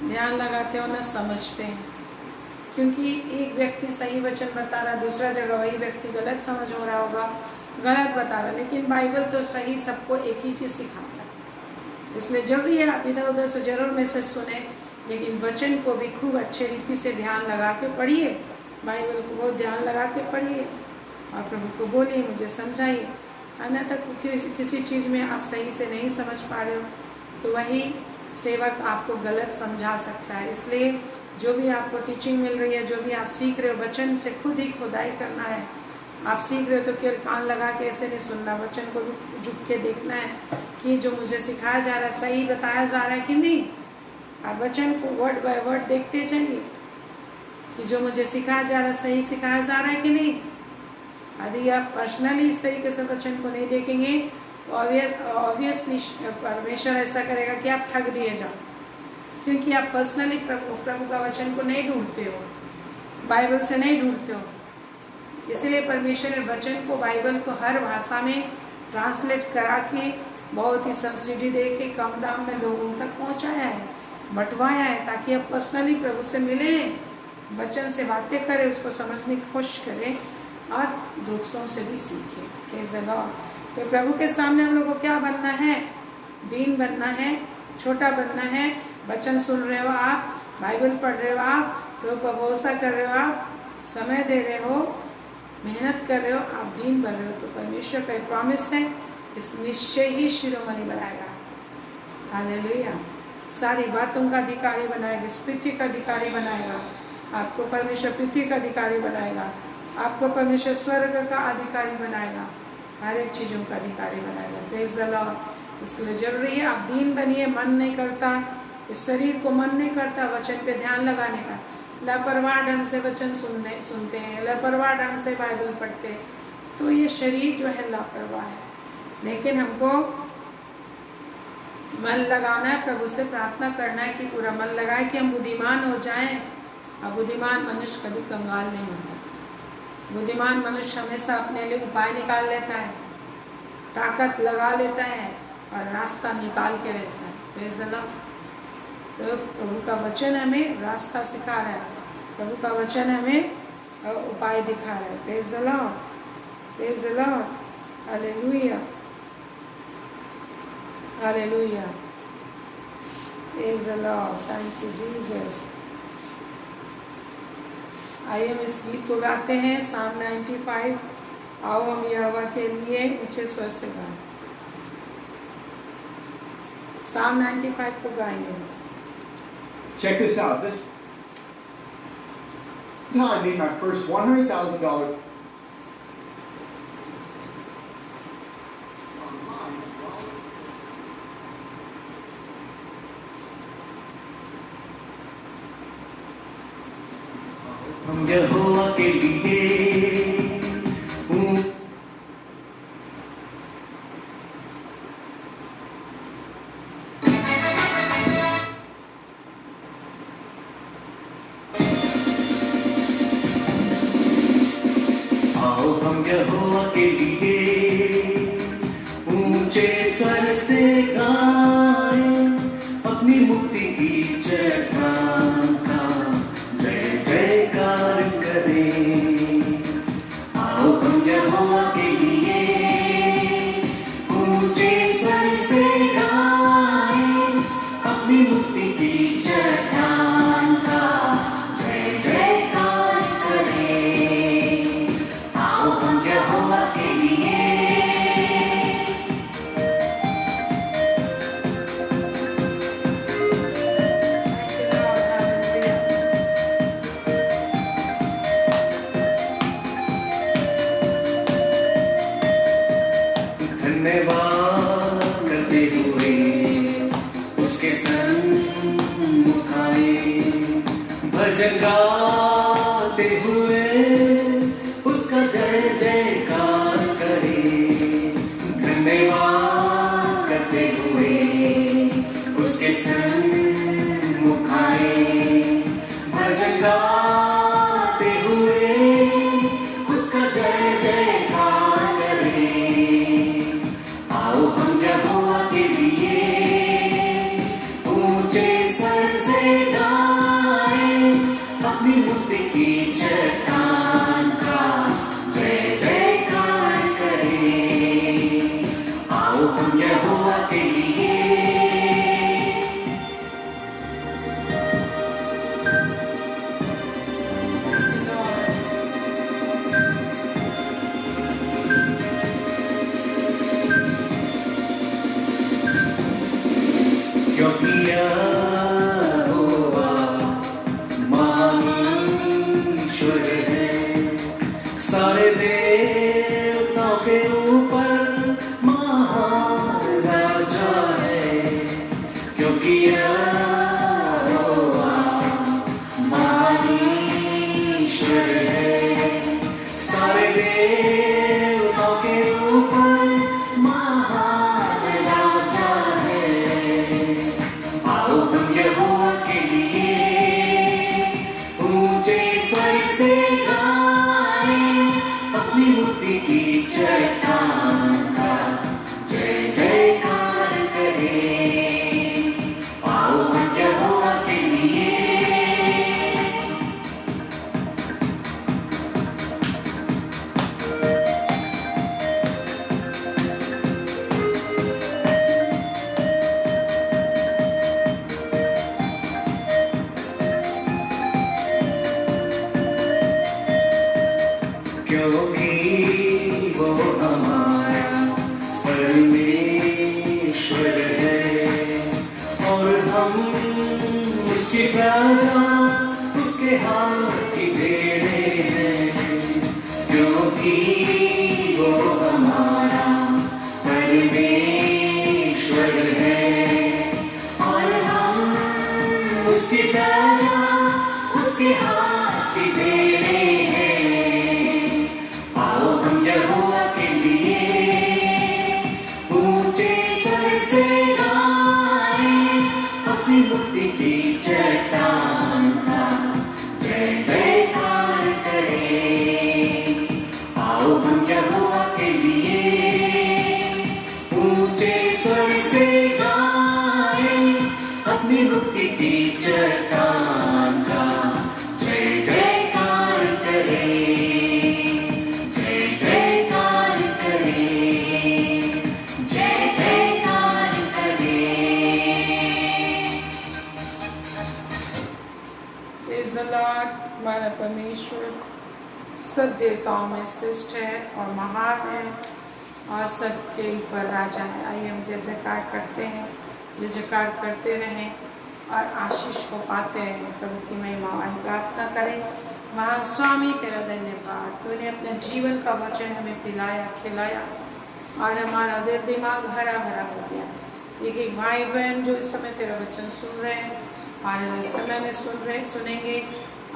ध्यान लगाते और न समझते हैं। क्योंकि एक व्यक्ति सही वचन बता रहा, दूसरा जगह वही व्यक्ति गलत समझ हो रहा होगा, गलत बता रहा। लेकिन बाइबल तो सही सबको एक ही चीज़ सिखाता है। इसलिए जरूरी है आप इधर उधर से जरूर मैसेज सुने, लेकिन वचन को भी खूब अच्छे रीति से ध्यान लगा के पढ़िए। बाइबल को बहुत ध्यान लगा के पढ़िए और प्रभु को बोलिए मुझे समझाइए। अन्यथा किसी चीज़ में आप सही से नहीं समझ पा रहे हो तो वही सेवक आपको गलत समझा सकता है। इसलिए जो भी आपको टीचिंग मिल रही है, जो भी आप सीख रहे हो, वचन से खुद ही खुदाई करना है। आप सीख रहे हो तो केवल कान लगा के ऐसे नहीं सुनना, वचन को झुक के देखना है कि जो मुझे सिखाया जा रहा है सही बताया जा रहा है कि नहीं। आप वचन को वर्ड बाय वर्ड देखते जाइए कि जो मुझे सिखाया जा रहा है सही सिखाया जा रहा है कि नहीं। यदि आप पर्सनली इस तरीके से वचन को नहीं देखेंगे तो ऑब्वियसली परमेश्वर ऐसा करेगा कि आप ठग दिए जाओ, क्योंकि आप पर्सनली प्रभु का वचन को नहीं ढूंढते हो, बाइबल से नहीं ढूंढते हो। इसलिए परमेश्वर ने वचन को, बाइबल को हर भाषा में ट्रांसलेट करा के बहुत ही सब्सिडी दे के कम दाम में लोगों तक पहुंचाया है, बंटवाया है, ताकि आप पर्सनली प्रभु से मिलें, वचन से बातें करें, उसको समझने की कोशिश करें और दूसरों से भी सीखें। Praise the Lord. तो प्रभु के सामने हम लोग को क्या बनना है? दीन बनना है, छोटा बनना है। वचन सुन रहे हो आप, बाइबल पढ़ रहे हो आप, प्रभु पर भरोसा कर रहे हो आप, समय दे रहे हो, मेहनत कर रहे हो, आप दीन बन रहे हो, तो परमेश्वर का प्रॉमिस है इस निश्चय ही शिरोमणि बनाएगा। हालेलुया। सारी बातों का अधिकारी बनाएगा, इस पृथ्वी का अधिकारी बनाएगा। आपको परमेश्वर पृथ्वी का अधिकारी बनाएगा, आपको परमेश्वर स्वर्ग का अधिकारी बनाएगा, हर एक चीज़ों का अधिकारी बनाएगा। Praise the Lord. इसके लिए जरूरी है आप दीन बनिए। मन नहीं करता, इस शरीर को मन नहीं करता वचन पे ध्यान लगाने का। लापरवाह ढंग से वचन सुनते हैं, लापरवाह ढंग से बाइबल पढ़ते हैं, तो ये शरीर जो है लापरवाह है। लेकिन हमको मन लगाना है, प्रभु से प्रार्थना करना है कि पूरा मन लगाए कि हम बुद्धिमान हो जाएं। और बुद्धिमान मनुष्य कभी कंगाल नहीं होता। बुद्धिमान मनुष्य हमेशा अपने लिए उपाय निकाल लेता है, ताकत लगा लेता है और रास्ता निकाल के रहता है। Praise the Lord. तो प्रभु का वचन हमें रास्ता सिखा रहा है, प्रभु का वचन हमें उपाय दिखा रहा है। Praise the Lord, praise the Lord. Hallelujah, hallelujah, praise the Lord. Thank you Jesus. आइए हम इस गीत को गाते हैं, साम 95। आओ हम यहोवा के लिए ऊंचे स्वर से गाएं। साम 95 को गाएंगे। Check this out. This time I made my first $100,000. हम यहोवा के लिए आओ हम यहोवा के लिए ऊंचे स्वर से गाएं, अपनी मुक्ति की चट्टान का जय जयकार करें। आओ हम यहोवा के लिए ऊंचे स्वर से गाएं, अपनी मुक्ति की चट्टान का जय जयकार करें। आओ हम यहोवा के लिए सारे देवताओं के ऊपर महान राजा है, क्योंकि यहोवा महान ईश्वर है। सारे देवताओं के ऊपर महान राजा है। आओ हम यहोवा के लिए ऊंचे स्वर से गाएं, अपनी मुक्ति की चट्टान का जय जयकार करें। आओ हम यहोवा के लिए क्योंकि वो हमारा परमेश्वर है और हम उसकी प्रजा, उसके हाथ की भेड़ें हैं। क्योंकि वो हमारा परमेश्वर है और हम उसकी प्रजा, उसके हाथ की भेड़ें हैं। आओ हम यहोवा के लिए ऊंचे स्वर से गाएं, अपनी मुक्ति की चट्टान का जय जयकार करें। आओ हम यहोवा के लिए ऊंचे स्वर से गाएं, अपनी मुक्ति की चट्टान का जय जयकार करें। जय जयकार करें, जय जयकार करें। Praise the Lord। हमारा परमेश्वर सब देवताओं में श्रेष्ठ है और महान है और सबके ऊपर राजा है। आइए हम जय जयकार करते हैं, जय जयकार करते रहें और आशीष को पाते हैं। प्रभु की महिमा आइए प्रार्थना करें। महान स्वामी तेरा धन्यवाद, तूने अपने जीवन का वचन हमें पिलाया खिलाया और हमारा दिल दिमाग हरा भरा हो गया। एक एक भाई बहन जो इस समय तेरा वचन सुन रहे हैं, आने वाले समय में सुनेंगे,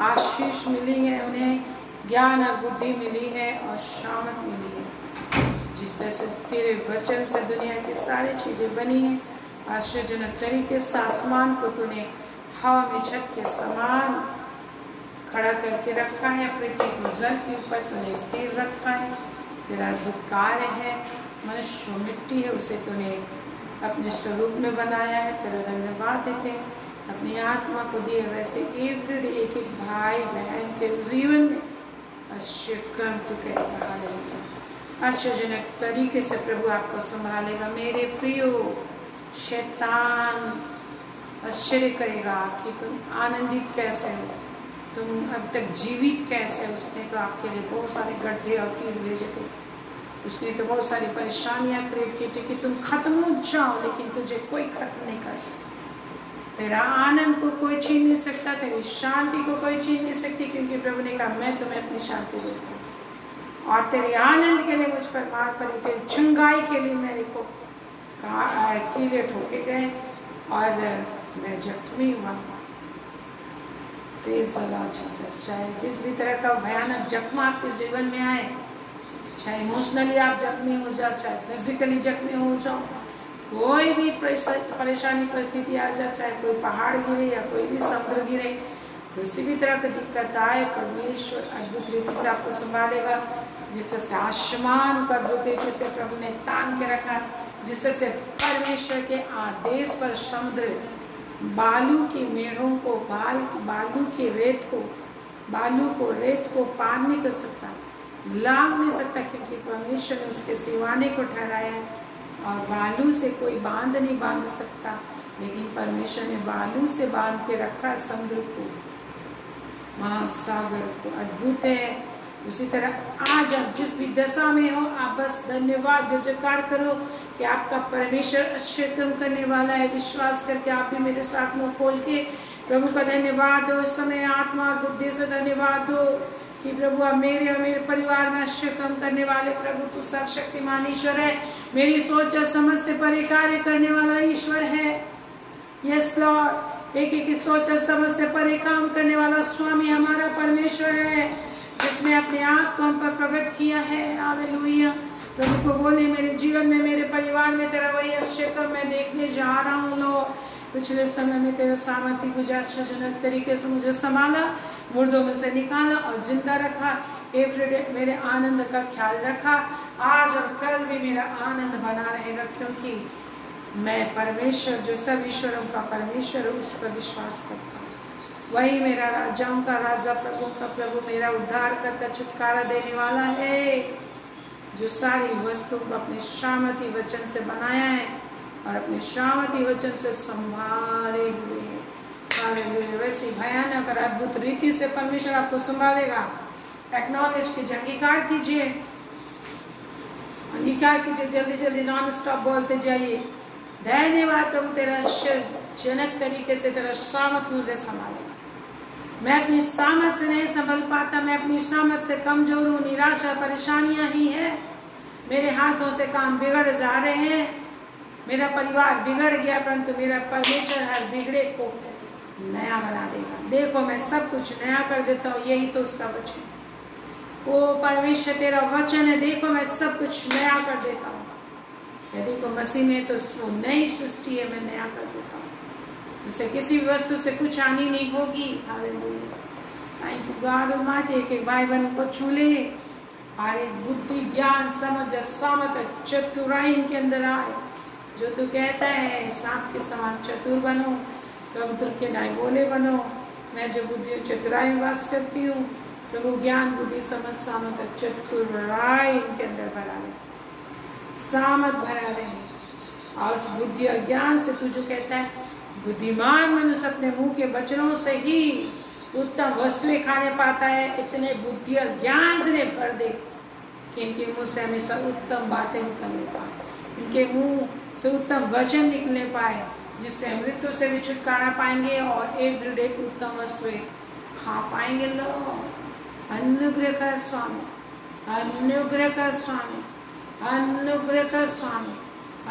आशीष मिली है उन्हें, ज्ञान और बुद्धि मिली है और शामत मिली है। जिस तरह से तेरे वचन से दुनिया की सारी चीज़ें बनी हैं, आश्चर्यजनक तरीके से आसमान को तूने हवा में छत के समान खड़ा करके रखा है, पृथ्वी को जल के ऊपर तूने स्थिर रखा है। तेरा अद्भुत कार्य है। मनुष्य जो मिट्टी है उसे तूने अपने स्वरूप में बनाया है। तेरा धन्यवाद देते हैं। अपनी आत्मा को दिए वैसे एवरीडे एक एक भाई बहन के जीवन में आश्चर्य कर्म तू करेगा। हालेलुया। आश्चर्यजनक तरीके से प्रभु आपको संभालेगा। मेरे प्रियो, शैतान आश्चर्य करेगा कि तुम आनंदित कैसे हो, तुम अभी तक जीवित कैसे। उसने तो आपके लिए बहुत सारे गड्ढे और तीर भेजे थे, उसने तो बहुत सारी परेशानियां क्रिएट की थी कि तुम खत्म हो जाओ, लेकिन तुझे कोई खत्म नहीं कर सकता। तेरा आनंद को कोई छीन नहीं सकता, तेरी शांति को कोई छीन नहीं सकती, क्योंकि प्रभु ने कहा मैं तुम्हें अपनी शांति देता हूँ और तेरे आनंद के लिए मुझ पर मार पड़ी, तेरी चंगाई के लिए मेरे को कीड़े ठोके गए और मैं जख्मी हुआ। Praise the Lord Jesus. चाहे जिस भी तरह का भयानक जख्म आपके जीवन में आए, चाहे इमोशनली आप जख्मी हो जाओ, चाहे फिजिकली जख्मी हो जाओ, कोई भी परेशानी परिस्थिति आ जाए, चाहे कोई पहाड़ गिरे या कोई भी समुद्र गिरे, किसी भी तरह की दिक्कत आए, परमेश्वर अद्भुत रीति से आपको संभालेगा। जिस तरह से आसमान को अद्भुत रीति से प्रभु ने तान के रखा, जिस तरह से परमेश्वर के आदेश पर समुद्र बालू की मेढ़ों को बालू को रेत को पार नहीं कर सकता, लांग नहीं सकता, क्योंकि परमेश्वर ने उसके सिवाने को ठहराया है और बालू से कोई बांध नहीं बांध सकता, लेकिन परमेश्वर ने बालू से बांध के रखा समुद्र को, महासागर को। अद्भुत है। उसी तरह आज आप जिस भी दशा में हो, आप बस धन्यवाद जयकार करो कि आपका परमेश्वर आश्चर्य कर्म करने वाला है। विश्वास करके आप भी मेरे साथ मुंह खोल के प्रभु का धन्यवाद दो। इस समय आत्मा और बुद्धि से धन्यवाद दो कि प्रभु अब मेरे और मेरे परिवार में आश्चर्य कम करने वाले प्रभु तू सर्वशक्तिमान ईश्वर है, मेरी सोच और समझ से परे कार्य करने वाला ईश्वर है। यस लॉर्ड, एक एक सोच और समझ से परे काम करने वाला स्वामी हमारा परमेश्वर है, जिसने अपने आप को हम पर प्रकट किया है। हालेलुया। प्रभु को बोले मेरे जीवन में, मेरे परिवार में तेरा वही आश्चर्य मैं देखने जा रहा हूँ। लॉर्ड, पिछले समय में तेरा सामर्थ्य मुझे आश्चर्यजनक तरीके से मुझे संभाला, मुर्दों में से निकाला और जिंदा रखा। एवरीडे मेरे आनंद का ख्याल रखा। आज और कल भी मेरा आनंद बना रहेगा, क्योंकि मैं परमेश्वर जो सब ईश्वरों का परमेश्वर उस पर विश्वास करता हूँ। वही मेरा राजाओं का राजा, प्रभु का प्रभु, मेरा उद्धार करता, छुटकारा देने वाला है, जो सारी वस्तुओं को अपने सामर्थी वचन से बनाया है और अपने सामर्थी वचन से संभाले हुए हैं। हालेलुया। वैसी भयानक और अद्भुत रीति से परमेश्वर आपको संभालेगा। एक्नॉलेज कीजिए, अंगीकार कीजिए, अंगीकार कीजिए, जल्दी जल्दी नॉन स्टॉप बोलते जाइए। धन्यवाद प्रभु, तेरा जनक तरीके से तेरा सामर्थ मुझे संभालेगा। मैं अपनी सामर्थ से नहीं संभल पाता, मैं अपनी सामर्थ से कमजोर हूँ, निराशा परेशानियां ही है, मेरे हाथों से काम बिगड़ जा रहे हैं, मेरा परिवार बिगड़ गया, परंतु मेरा परमेश्वर हर बिगड़े को नया बना देगा। देखो मैं सब कुछ नया कर देता हूँ, यही तो उसका वचन है। ओ परमेश्वर तेरा वचन है, देखो मैं सब कुछ नया कर देता हूँ। यदि को मसीह में तो वो नई सृष्टि है, मैं नया कर देता हूँ, उसे किसी भी वस्तु से कुछ हानि नहीं होगी। Hallelujah. Thank you God almighty. एक एक भाई बहन को छू ले और एक बुद्धि ज्ञान समझ सामर्थ चतुराई इनके अंदर आए। जो तू कहता है सांप के समान चतुर बनो, कबूतर के नाई बोले बनो। मैं जो बुद्धि और चतुराई में वास करती हूँ, प्रभु ज्ञान बुद्धि समझ सामर्थ चतुराई इनके अंदर भरा है, सामर्थ भरा रहे। और उस बुद्धि और ज्ञान से तू जो कहता है बुद्धिमान मनुष्य अपने मुंह के वचनों से ही उत्तम वस्तुएं खाने पाता है, इतने बुद्धि और ज्ञान से भर दे कि इनके मुंह से हमेशा उत्तम बातें निकलने पाए, इनके मुंह से उत्तम वचन निकलने पाए, जिससे मृत्यु से भी छुटकारा पाएंगे और एवरीडे उत्तम वस्तुएं खा पाएंगे। लोग अनुग्रह कर स्वामी, अनुग्रह कर स्वामी, अनुग्रह कर स्वामी,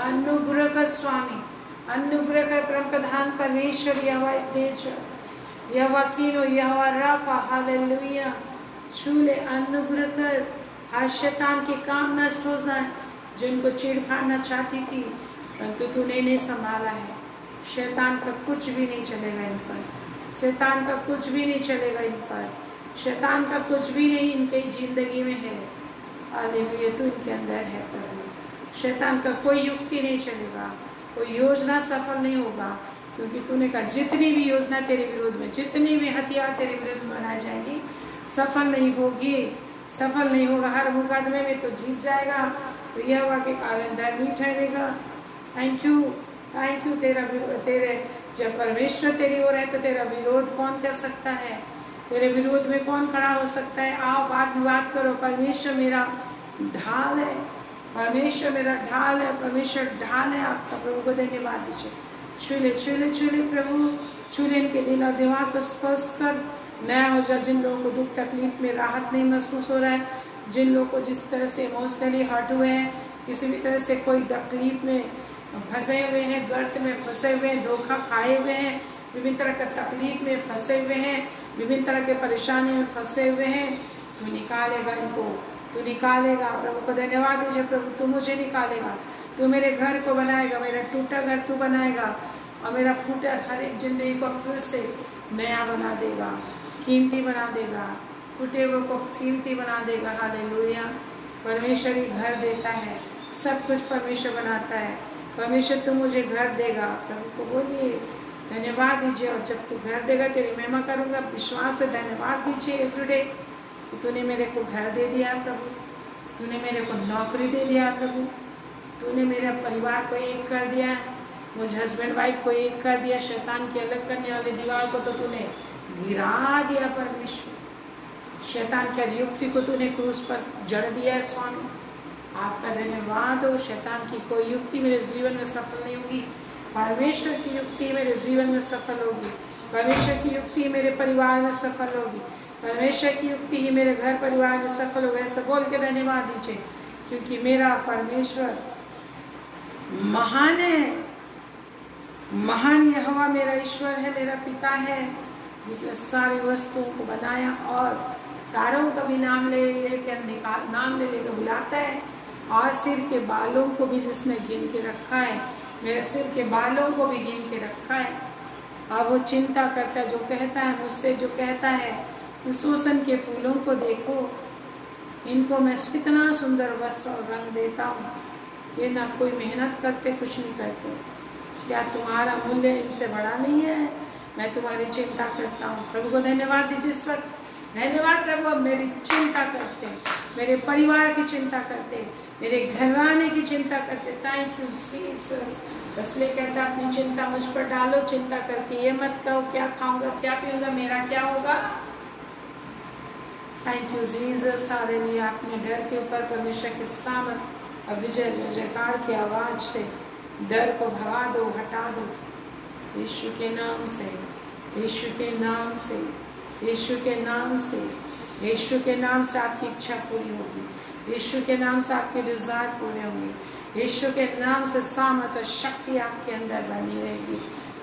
अनुग्रह कर स्वामी, अनुग्रह कर परम प्रधान परमेश्वर यहोवा नेचर, यहोवा कीनो, यहोवा राफा। हालेलुया। छूले, अनुग्रह कर, हर शैतान के काम नष्ट हो जाए, जिनको छेड़फाड़ना चाहती थी परंतु तूने नहीं संभाला है। शैतान का कुछ भी नहीं चलेगा इन पर, शैतान का कुछ भी नहीं चलेगा इन पर, शैतान का कुछ भी नहीं इनकी जिंदगी में है। हालेलुया। तू इनके अंदर है प्रभु, शैतान का कोई युक्ति नहीं चलेगा, कोई योजना सफल नहीं होगा, क्योंकि तूने कहा जितनी भी योजना तेरे विरोध में, जितनी भी हथियार तेरे विरोध में बनाई जाएंगी सफल नहीं होगी, सफल नहीं होगा। हर मुकदमे में तो जीत जाएगा, तो यह हुआ के कारण धर्मी ठहरेगा। Thank you, thank you. तेरे जब परमेश्वर तेरी ओर है तो तेरा विरोध कौन कर सकता है, तेरे विरोध में कौन खड़ा हो सकता है। आओ बात विवाद करो, परमेश्वर मेरा ढाल है, परमेश्वर मेरा ढाल है, परमेश्वर ढाल है आपका। प्रभु को धन्यवाद दीजिए। छूले छूले छूले प्रभु, छूले इनके दिल और दिमाग को स्पर्श कर, नया हो जाए। जिन लोगों को दुख तकलीफ में राहत नहीं महसूस हो रहा है, जिन लोगों को जिस तरह से इमोशनली हर्ट हुए हैं, किसी भी तरह से कोई तकलीफ में फंसे हुए हैं, गर्त में फंसे हुए हैं, धोखा खाए हुए हैं, विभिन्न तरह के तकलीफ में फंसे हुए हैं, विभिन्न तरह के परेशानी में फंसे हुए हैं, तू निकालेगा इनको, तू निकालेगा। प्रभु को धन्यवाद दीजिए। प्रभु तू मुझे निकालेगा, तू मेरे घर को बनाएगा, मेरा टूटा घर तू बनाएगा और मेरा फूटा हर एक जिंदगी को फिर से नया बना देगा, कीमती बना देगा, फूटे हुए को कीमती बना देगा। हालेलुया। परमेश्वर ही घर देता है, सब कुछ परमेश्वर बनाता है। परमेश्वर तू मुझे घर देगा। प्रभु को बोलिए, धन्यवाद दीजिए। और जब तू घर देगा तेरी महिमा करूँगा, विश्वास से धन्यवाद दीजिए एवरीडे कि तूने मेरे को घर दे दिया प्रभु, तूने मेरे को नौकरी दे दिया प्रभु, तूने मेरे परिवार को एक कर दिया, मुझे हस्बैंड वाइफ को एक कर दिया, शैतान की अलग करने वाली दीवार को तो तूने गिरा दिया परमेश्वर, शैतान की युक्ति को तूने क्रूस पर जड़ दिया है स्वामी। आपका धन्यवाद हो। शैतान की कोई युक्ति मेरे जीवन में सफल नहीं होगी, परमेश्वर की युक्ति मेरे जीवन में सफल होगी, परमेश्वर की युक्ति मेरे परिवार में सफल होगी, परमेश्वर की युक्ति ही मेरे घर परिवार में सफल हो गए। ऐसा बोल के धन्यवाद दीजिए, क्योंकि मेरा परमेश्वर महान है। महान यहोवा मेरा ईश्वर है, मेरा पिता है, जिसने सारी वस्तुओं को बनाया और तारों का भी नाम ले लेकर बुलाता है, और सिर के बालों को भी जिसने गिन के रखा है, मेरे सिर के बालों को भी गिन के रखा है। अब वो चिंता करता है, जो कहता है मुझसे, जो कहता है सोसन के फूलों को देखो, इनको मैं कितना सुंदर वस्त्र और रंग देता हूँ, ये ना कोई मेहनत करते, कुछ नहीं करते, क्या तुम्हारा मूल्य इनसे बड़ा नहीं है? मैं तुम्हारी चिंता करता हूँ। प्रभु को धन्यवाद दीजिए इस वक्त। धन्यवाद प्रभु, अब मेरी चिंता करते, मेरे परिवार की चिंता करते, मेरे घराने की चिंता करते। Thank you Jesus. इसलिए कहता है अपनी चिंता मुझ पर डालो, चिंता करके ये मत कहो क्या खाऊंगा, क्या पीऊंगा, मेरा क्या होगा। Thank you Jesus. हालेलुया। अपने डर के ऊपर परमेश्वर के सामर्थ और विजय जयकार की आवाज से डर को भगा दो, हटा दो, यीशु के नाम से, यीशु के नाम से, यीशु के नाम से, यीशु के नाम से आपकी इच्छा पूरी होगी, यीशु के नाम से आपके डिजायर पूरे होंगे, यीशु के नाम से सामर्थ और शक्ति आपके अंदर बनी रहेगी।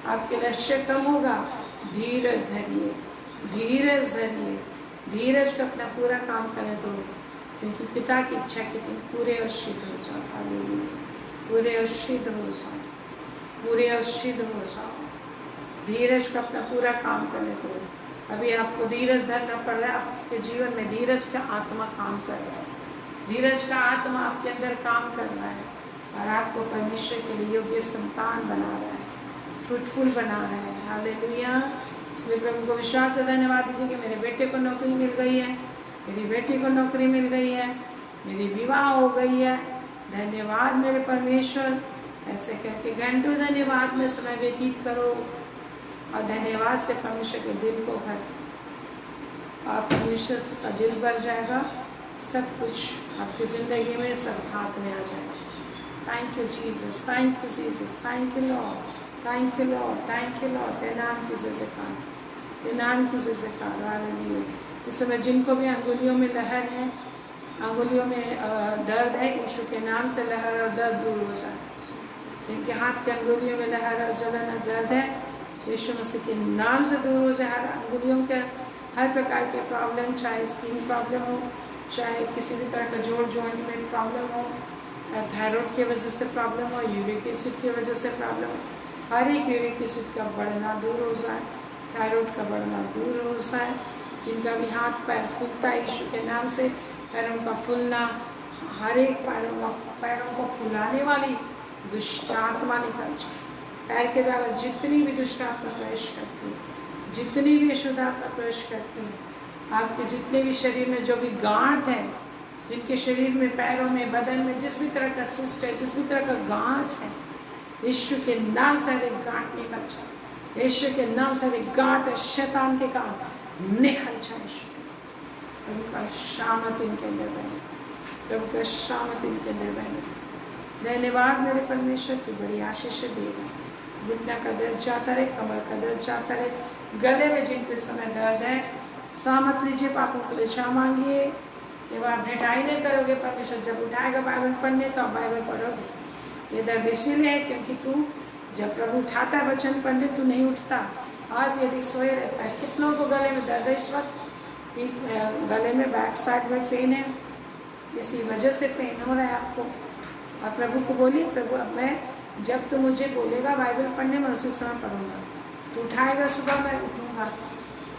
आपके लक्ष्य कम होगा। धीरज धरिए, धीरज धरिए, धीरज का अपना पूरा काम करें तो, क्योंकि पिता की इच्छा कि तुम पूरे और सिद्ध हो जाओ। हालेलुया। पूरे और सिद्ध हो जाओ, पूरे और सिद्ध हो जाओ। धीरज का अपना पूरा काम करने दो। अभी आपको धीरज धरना पड़ रहा है। आपके जीवन में धीरज का आत्मा काम कर रहा है, धीरज का आत्मा आपके अंदर काम कर रहा है और आपको परमेश्वर के लिए योग्य संतान बना रहा है, फ्रूटफुल बना रहा है। हालेलुया। इसलिए प्रभु को विश्वास से धन्यवाद दीजिए कि मेरे बेटे को नौकरी मिल गई है, मेरी बेटी को नौकरी मिल गई है, मेरी विवाह हो गई है। धन्यवाद मेरे परमेश्वर। ऐसे करके घंटों धन्यवाद में समय व्यतीत करो और धन्यवाद से परमेश्वर के दिल को भर दो। आप परमेश्वर का दिल भर जाएगा, सब कुछ आपकी ज़िंदगी में सब हाथ में आ जाएगा। Thank you Jesus, thank you Jesus, thank you Lord, thank you Lord, thank you Lord. तेरे नाम की जयकार, तेरे नाम की जयकार। हालेलुया। इस समय जिनको भी अंगुलियों में लहर है, अंगुलियों में दर्द है, यीशु के नाम से लहर और दर्द दूर हो जाए। जिनके हाथ की अंगुलियों में लहर और जलन और दर्द है, यीशु मसीह के नाम से दूर हो जाए। हर अंगुलियों के हर प्रकार के प्रॉब्लम, चाहे स्किन प्रॉब्लम हो, चाहे किसी भी तरह का जोड़ जॉइंट में प्रॉब्लम हो, थायराइड की वजह से प्रॉब्लम हो, यूरिक एसिड की वजह से प्रॉब्लम हो, हर एक यूरिक एसिड का बढ़ना दूर हो जाए, थायराइड का बढ़ना दूर हो जाए। जिनका भी हाथ पैर फूलता है, यीशु के नाम से पैरों का फूलना, हर एक पैरों को फुलाने वाली दुष्ट आत्मा निकल जाए। पैर के द्वारा जितनी भी दुष्ट आत्मा प्रवेश करती है, जितनी भी अशुद्ध आत्मा प्रवेश करती है, आपके जितने भी शरीर में जो भी गांठ है, जिनके शरीर में, पैरों में, बदन में जिस भी तरह का सिस्ट है, जिस भी तरह का गांठ है, यीशु के नाम से एक गांठ निकल जाए। यीशु के नाम से एक गांठ है शैतान के कारण निकल जाए। प्रभु का शामत इनके अंदर बने, प्रभु का शामत इनके अंदर बने। धन्यवाद मेरे परमेश्वर, तू बड़ी आशीष देगा। घुटना का दर्द जाता रहे, कमर का दर्द जाता रहे, गले में जिनको इस समय दर्द है, सामत लीजिए, पापों के लिए क्षमा मांगिए। कि आप डिटाई नहीं करोगे, परमेश्वर जब उठाएगा बाइबल पढ़ने तो आप बाइबल पढ़ोगे। ये दर्द इसीलिए है क्योंकि तू जब प्रभु उठाता है वचन पढ़ने, तू नहीं उठता और भी अधिक सोए रहता है। कितनों को गले में दर्द है इस वक्त, गले में बैक साइड में पेन है, इसी वजह से पेन हो रहा है आपको। और प्रभु को बोलिए, प्रभु अब मैं, जब तू मुझे बोलेगा बाइबल पढ़ने में, उसी समय पढ़ूंगा। तू उठाएगा सुबह, मैं उठूंगा।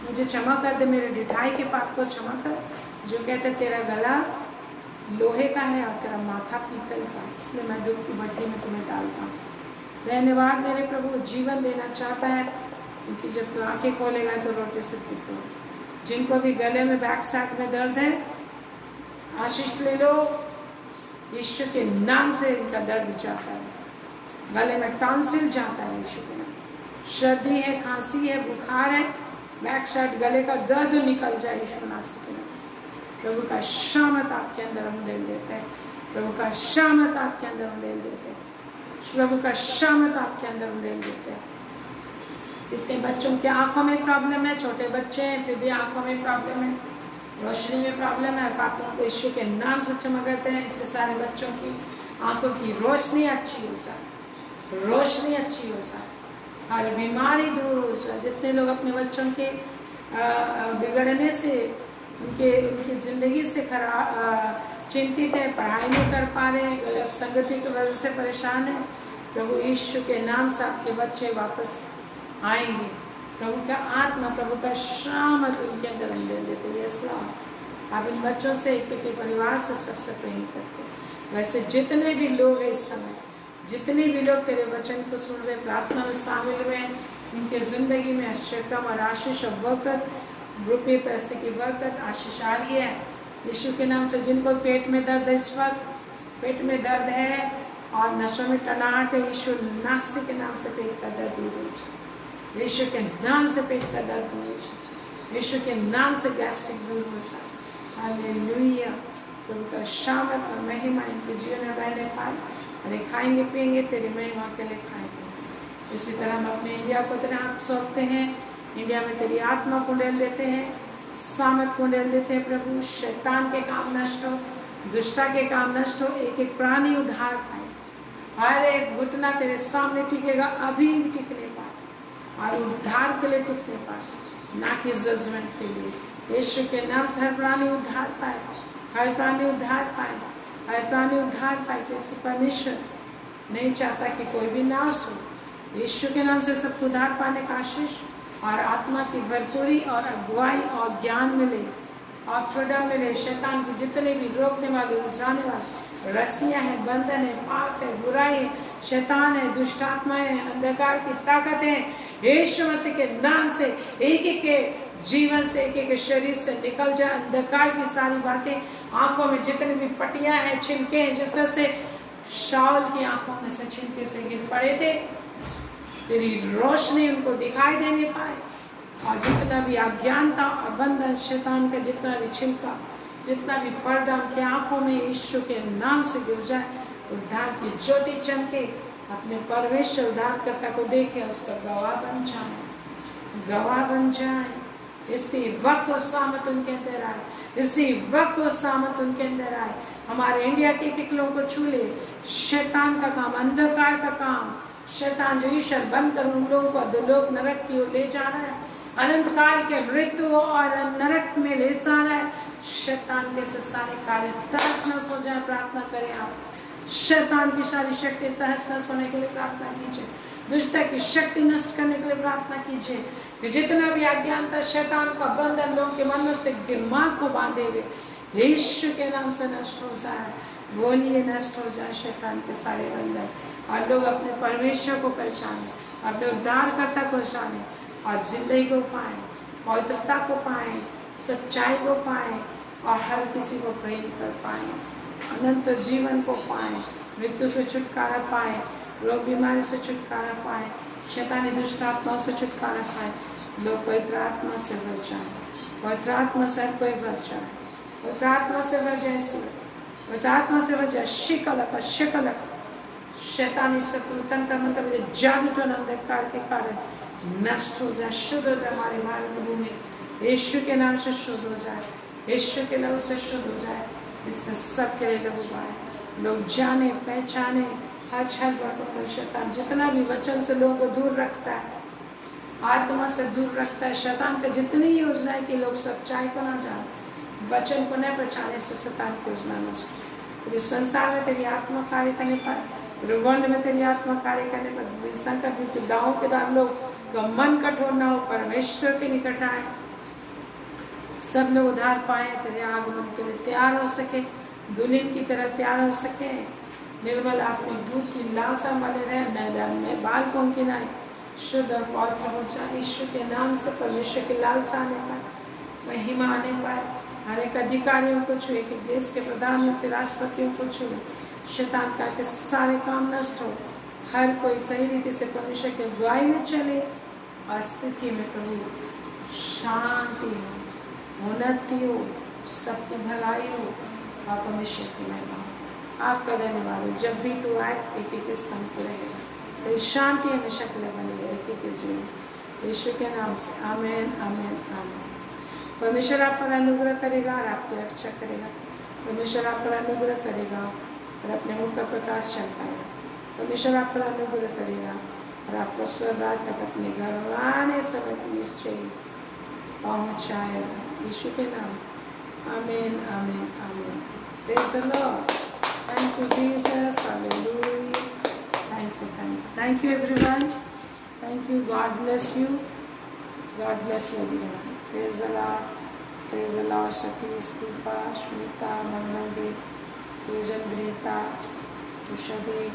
मुझे क्षमा कर दे, मेरे डिठाई के पाप को क्षमा कर। जो कहते तेरा गला लोहे का है और तेरा माथा पीतल का, इसलिए मैं दुख की भट्टी में तुम्हें डालता हूँ। धन्यवाद मेरे प्रभु, जीवन देना चाहता है, क्योंकि जब तू आंखें खोलेगा तो रोटी से तृप्त हो। जिनको भी गले में बैक साइड में दर्द है, आशीष ले लो, यीशु के नाम से इनका दर्द जाता है। गले में टॉन्सिल जाता है यीशु के नाम से। सर्दी है, खांसी है, बुखार है, बैक साइड गले का दर्द निकल जाए यीशु मसीह के नाम से। प्रभु का शामत आपके अंदर हम ले लेते हैं, प्रभु का शामत आपके अंदर हम ले लेते हैं, प्रभु का शामत आपके अंदर हम ले लेते हैं। कितने बच्चों की आंखों में प्रॉब्लम है, छोटे बच्चे हैं फिर भी आंखों में प्रॉब्लम है, रोशनी में प्रॉब्लम है। पापा को यीशु के नाम से चमकाते हैं, इससे सारे बच्चों की आंखों की रोशनी अच्छी हो जाए, रोशनी अच्छी हो जाए, हर बीमारी दूर हो जाए। जितने लोग अपने बच्चों के बिगड़ने से, उनकी ज़िंदगी से खराब चिंतित है, पढ़ाई नहीं कर पा रहे हैं, गलत संगति की वजह से परेशान है, प्रभु यीशु के नाम से आपके बच्चे वापस आएंगे। प्रभु का आत्मा, प्रभु का शामत उनके अंदर हम दे देते हैं। यस लॉर्ड, आप इन बच्चों से एक एक परिवार से सबसे प्रेम करते हैं। वैसे जितने भी लोग हैं इस समय, जितने भी लोग तेरे वचन को सुन रहे, प्रार्थना में शामिल हुए, उनके ज़िंदगी में आशीर्वाद और आशीष और बरकत, रुपये पैसे की बरकत, आशीष आ रही है यीशु के नाम से। जिनको पेट में दर्द है, इस वक्त पेट में दर्द है और नशों में टनाहट है, यीशु नास्तिक के नाम से पेट का दर्द दूर हो जाए, यीशु के नाम से पेट का दर्द दूर हो जाए, यीशु के नाम से गैस्ट्रिक दूर हो जाए। हालेलुया, प्रभु का शामत और महिमा इनके जीवन में रहने पाए। अरे खाएंगे पिएंगे तेरी महिमा के लिए खाएंगे। इसी तरह हम अपने इंडिया को तेरे हाथ सौंपते हैं। इंडिया में तेरी आत्मा को डेल देते हैं, सामत को डेल देते हैं। प्रभु शैतान के काम नष्ट हो, दुष्टता के काम नष्ट हो, एक एक प्राणी उद्धार पाए। हर एक घुटना तेरे सामने टिकेगा, अभी भी टिकने पाए और उद्धार के लिए टिकने पाए, ना कि जजमेंट के लिए। यीशु के नाम से हर प्राणी उद्धार पाए, हर प्राणी उद्धार पाए, हर प्राणी उद्धार पाए, क्योंकि परमेश्वर नहीं चाहता कि कोई भी नाश हो। यीशु के नाम से सबको उद्धार पाने का आशीष और आत्मा की भरपूरी और अगुवाई और ज्ञान मिले और फ्रीडम मिले। शैतान की जितने भी रोकने वाले, उलझाने वाले रस्सियां हैं, बंधन है, पाप है, बुराई है, शैतान है, दुष्ट आत्माएं हैं, अंधकार की ताकतें यीशु मसीह के नाम से एक एक के जीवन से, एक एक के शरीर से निकल जाए। अंधकार की सारी बातें, आंखों में जितने भी पटियां हैं, छिलके हैं, जिस तरह से शाऊल की आंखों में से छिलके से गिर पड़े थे, तेरी रोशनी उनको दिखाई देने पाए। और जितना भी अज्ञानता और बंधन, शैतान का जितना भी छिलका, जितना भी पर्दा उनकी आंखों में यीशु के नाम से गिर जाए। उद्धार की ज्योति चमके, अपने परमेश्वर उद्धारकर्ता को देखे, उसका गवाह बन जाए, गवाह बन जाए। इसी वक्त वो सामत उनके अंदर आए, इसी वक्त वो सामत उनके अंदर आए। हमारे इंडिया के पिकलों को छू ले। शैतान का काम, अंधकार का काम, शैतान जो ईश्वर बनकर उन लोगों को अधोलोक नरक की ओर ले जा रहा है, अनंत काल के मृत्यु और नरक में ले जा रहा है। शैतान के से सारे कार्य तहस नहस हो जाए। प्रार्थना करें आप, शैतान की सारी शक्ति तहस नहस होने के लिए प्रार्थना कीजिए। दुष्टता की शक्ति नष्ट करने के लिए प्रार्थना कीजिए कि जितना भी अज्ञानता, शैतान का बंधन लोगों के मन में, दिमाग को बांधे हुए, यीशु के नाम से नष्ट हो जाए। बोलिए नष्ट हो जाए शैतान के सारे बंधन, और लोग अपने परमेश्वर को पहचाने, अपने उद्धारकर्ता को जाने और जिंदगी को पाएं, पवित्रता को पाएं, सच्चाई को पाएं और हर किसी को प्रेम कर पाएं, अनंत जीवन को पाएं, मृत्यु से छुटकारा पाएं, रोग बीमारी से छुटकारा पाएं, शैतानी दुष्ट आत्माओं से छुटकारा पाएं। लोग पवित्र आत्मा से भर जाएं, पवित्र आत्मा से हर कोई भर जाए, पवित्र आत्मा से भर जाए, पवित्र आत्मा से भर जाए। शिकलक शिकलक शैतानी शत्रु तंत्र मंत्र जादू टोन अंधकार के कारण नष्ट हो जाए, शुद्ध हो जाए। हमारे भारत भूमि यीशु के नाम से शुद्ध हो जाए, यीशु के लहू से शुद्ध हो जाए, जिसने सबके लिए लहू बहाया। लोग जाने पहचाने हर छल पर शैतान जितना भी वचन से लोगों को दूर रखता है, आत्मा से दूर रखता है, शैतान का जितनी योजना है कि लोग सच्चाई को ना जाने, वचन को न पहचाने, से शैतान की योजना नष्ट। पूरे संसार में तेरी आत्मा कार्य करने पाए, पूरे वर्ल्ड में तेरी आत्मा कार्य करने पर संकट भी गाँव के दार लोग का मन कठोर ना हो, परमेश्वर के निकट आए, सब लोग उद्धार पाए, तेरे आगमन के लिए तैयार हो सके, दुल्हन की तरह तैयार हो सके। निर्मल आत्मा दूध की लालसा वाले रहे, मैदान में बाल को की नाए, शुद्ध और पवित्र हो जाए। यीशु के नाम से परमेश्वर की लालसा आने पाए, महिमा आने पाए। हर एक अधिकारियों को छुए, कि देश के प्रधानमंत्री राष्ट्रपतियों को छुए, शैतान का के सारे काम नष्ट हो, हर कोई सही रीति से परमेश्वर के अगुवाई में चले और स्थिति में प्रभु शांति हो, उन्नति हो, सबकी भलाई हो और परमेश्वर की महिमा हो। आपका धन्यवाद हो। जब भी तू आए एक एक संग रहेगा, तो शांति हमेशा के लिए बनी रहे एक एक जीवन। यीशु के नाम से आमीन आमीन आमीन। परमेश्वर आप पर अनुग्रह करेगा और आपकी रक्षा करेगा। परमेश्वर आप पर अनुग्रह करेगा और अपने मुख का प्रकाश चमकाएगा। परमेश्वर आप पर अनुग्रह करेगा और आपको स्वर्ग तक अपने घर आने समय निश्चय पहुँचाएगा। यीशु के नाम आमीन आमीन आमीन। Praise the Lord. Thank you Jesus, hallelujah. Thank you everyone. Thank you. God bless you. God bless you everyone. Praise the Lord. Praise the Lord. Satish, Rupa, Shmita, Mangaldi, Sujan, Brita, Tushadi,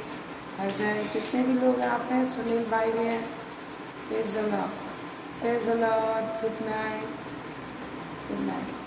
Ajay, जितने भी लोग आप हैं, सुनील भाई भी हैं. Praise the Lord. Praise the Lord. Good night. Good night.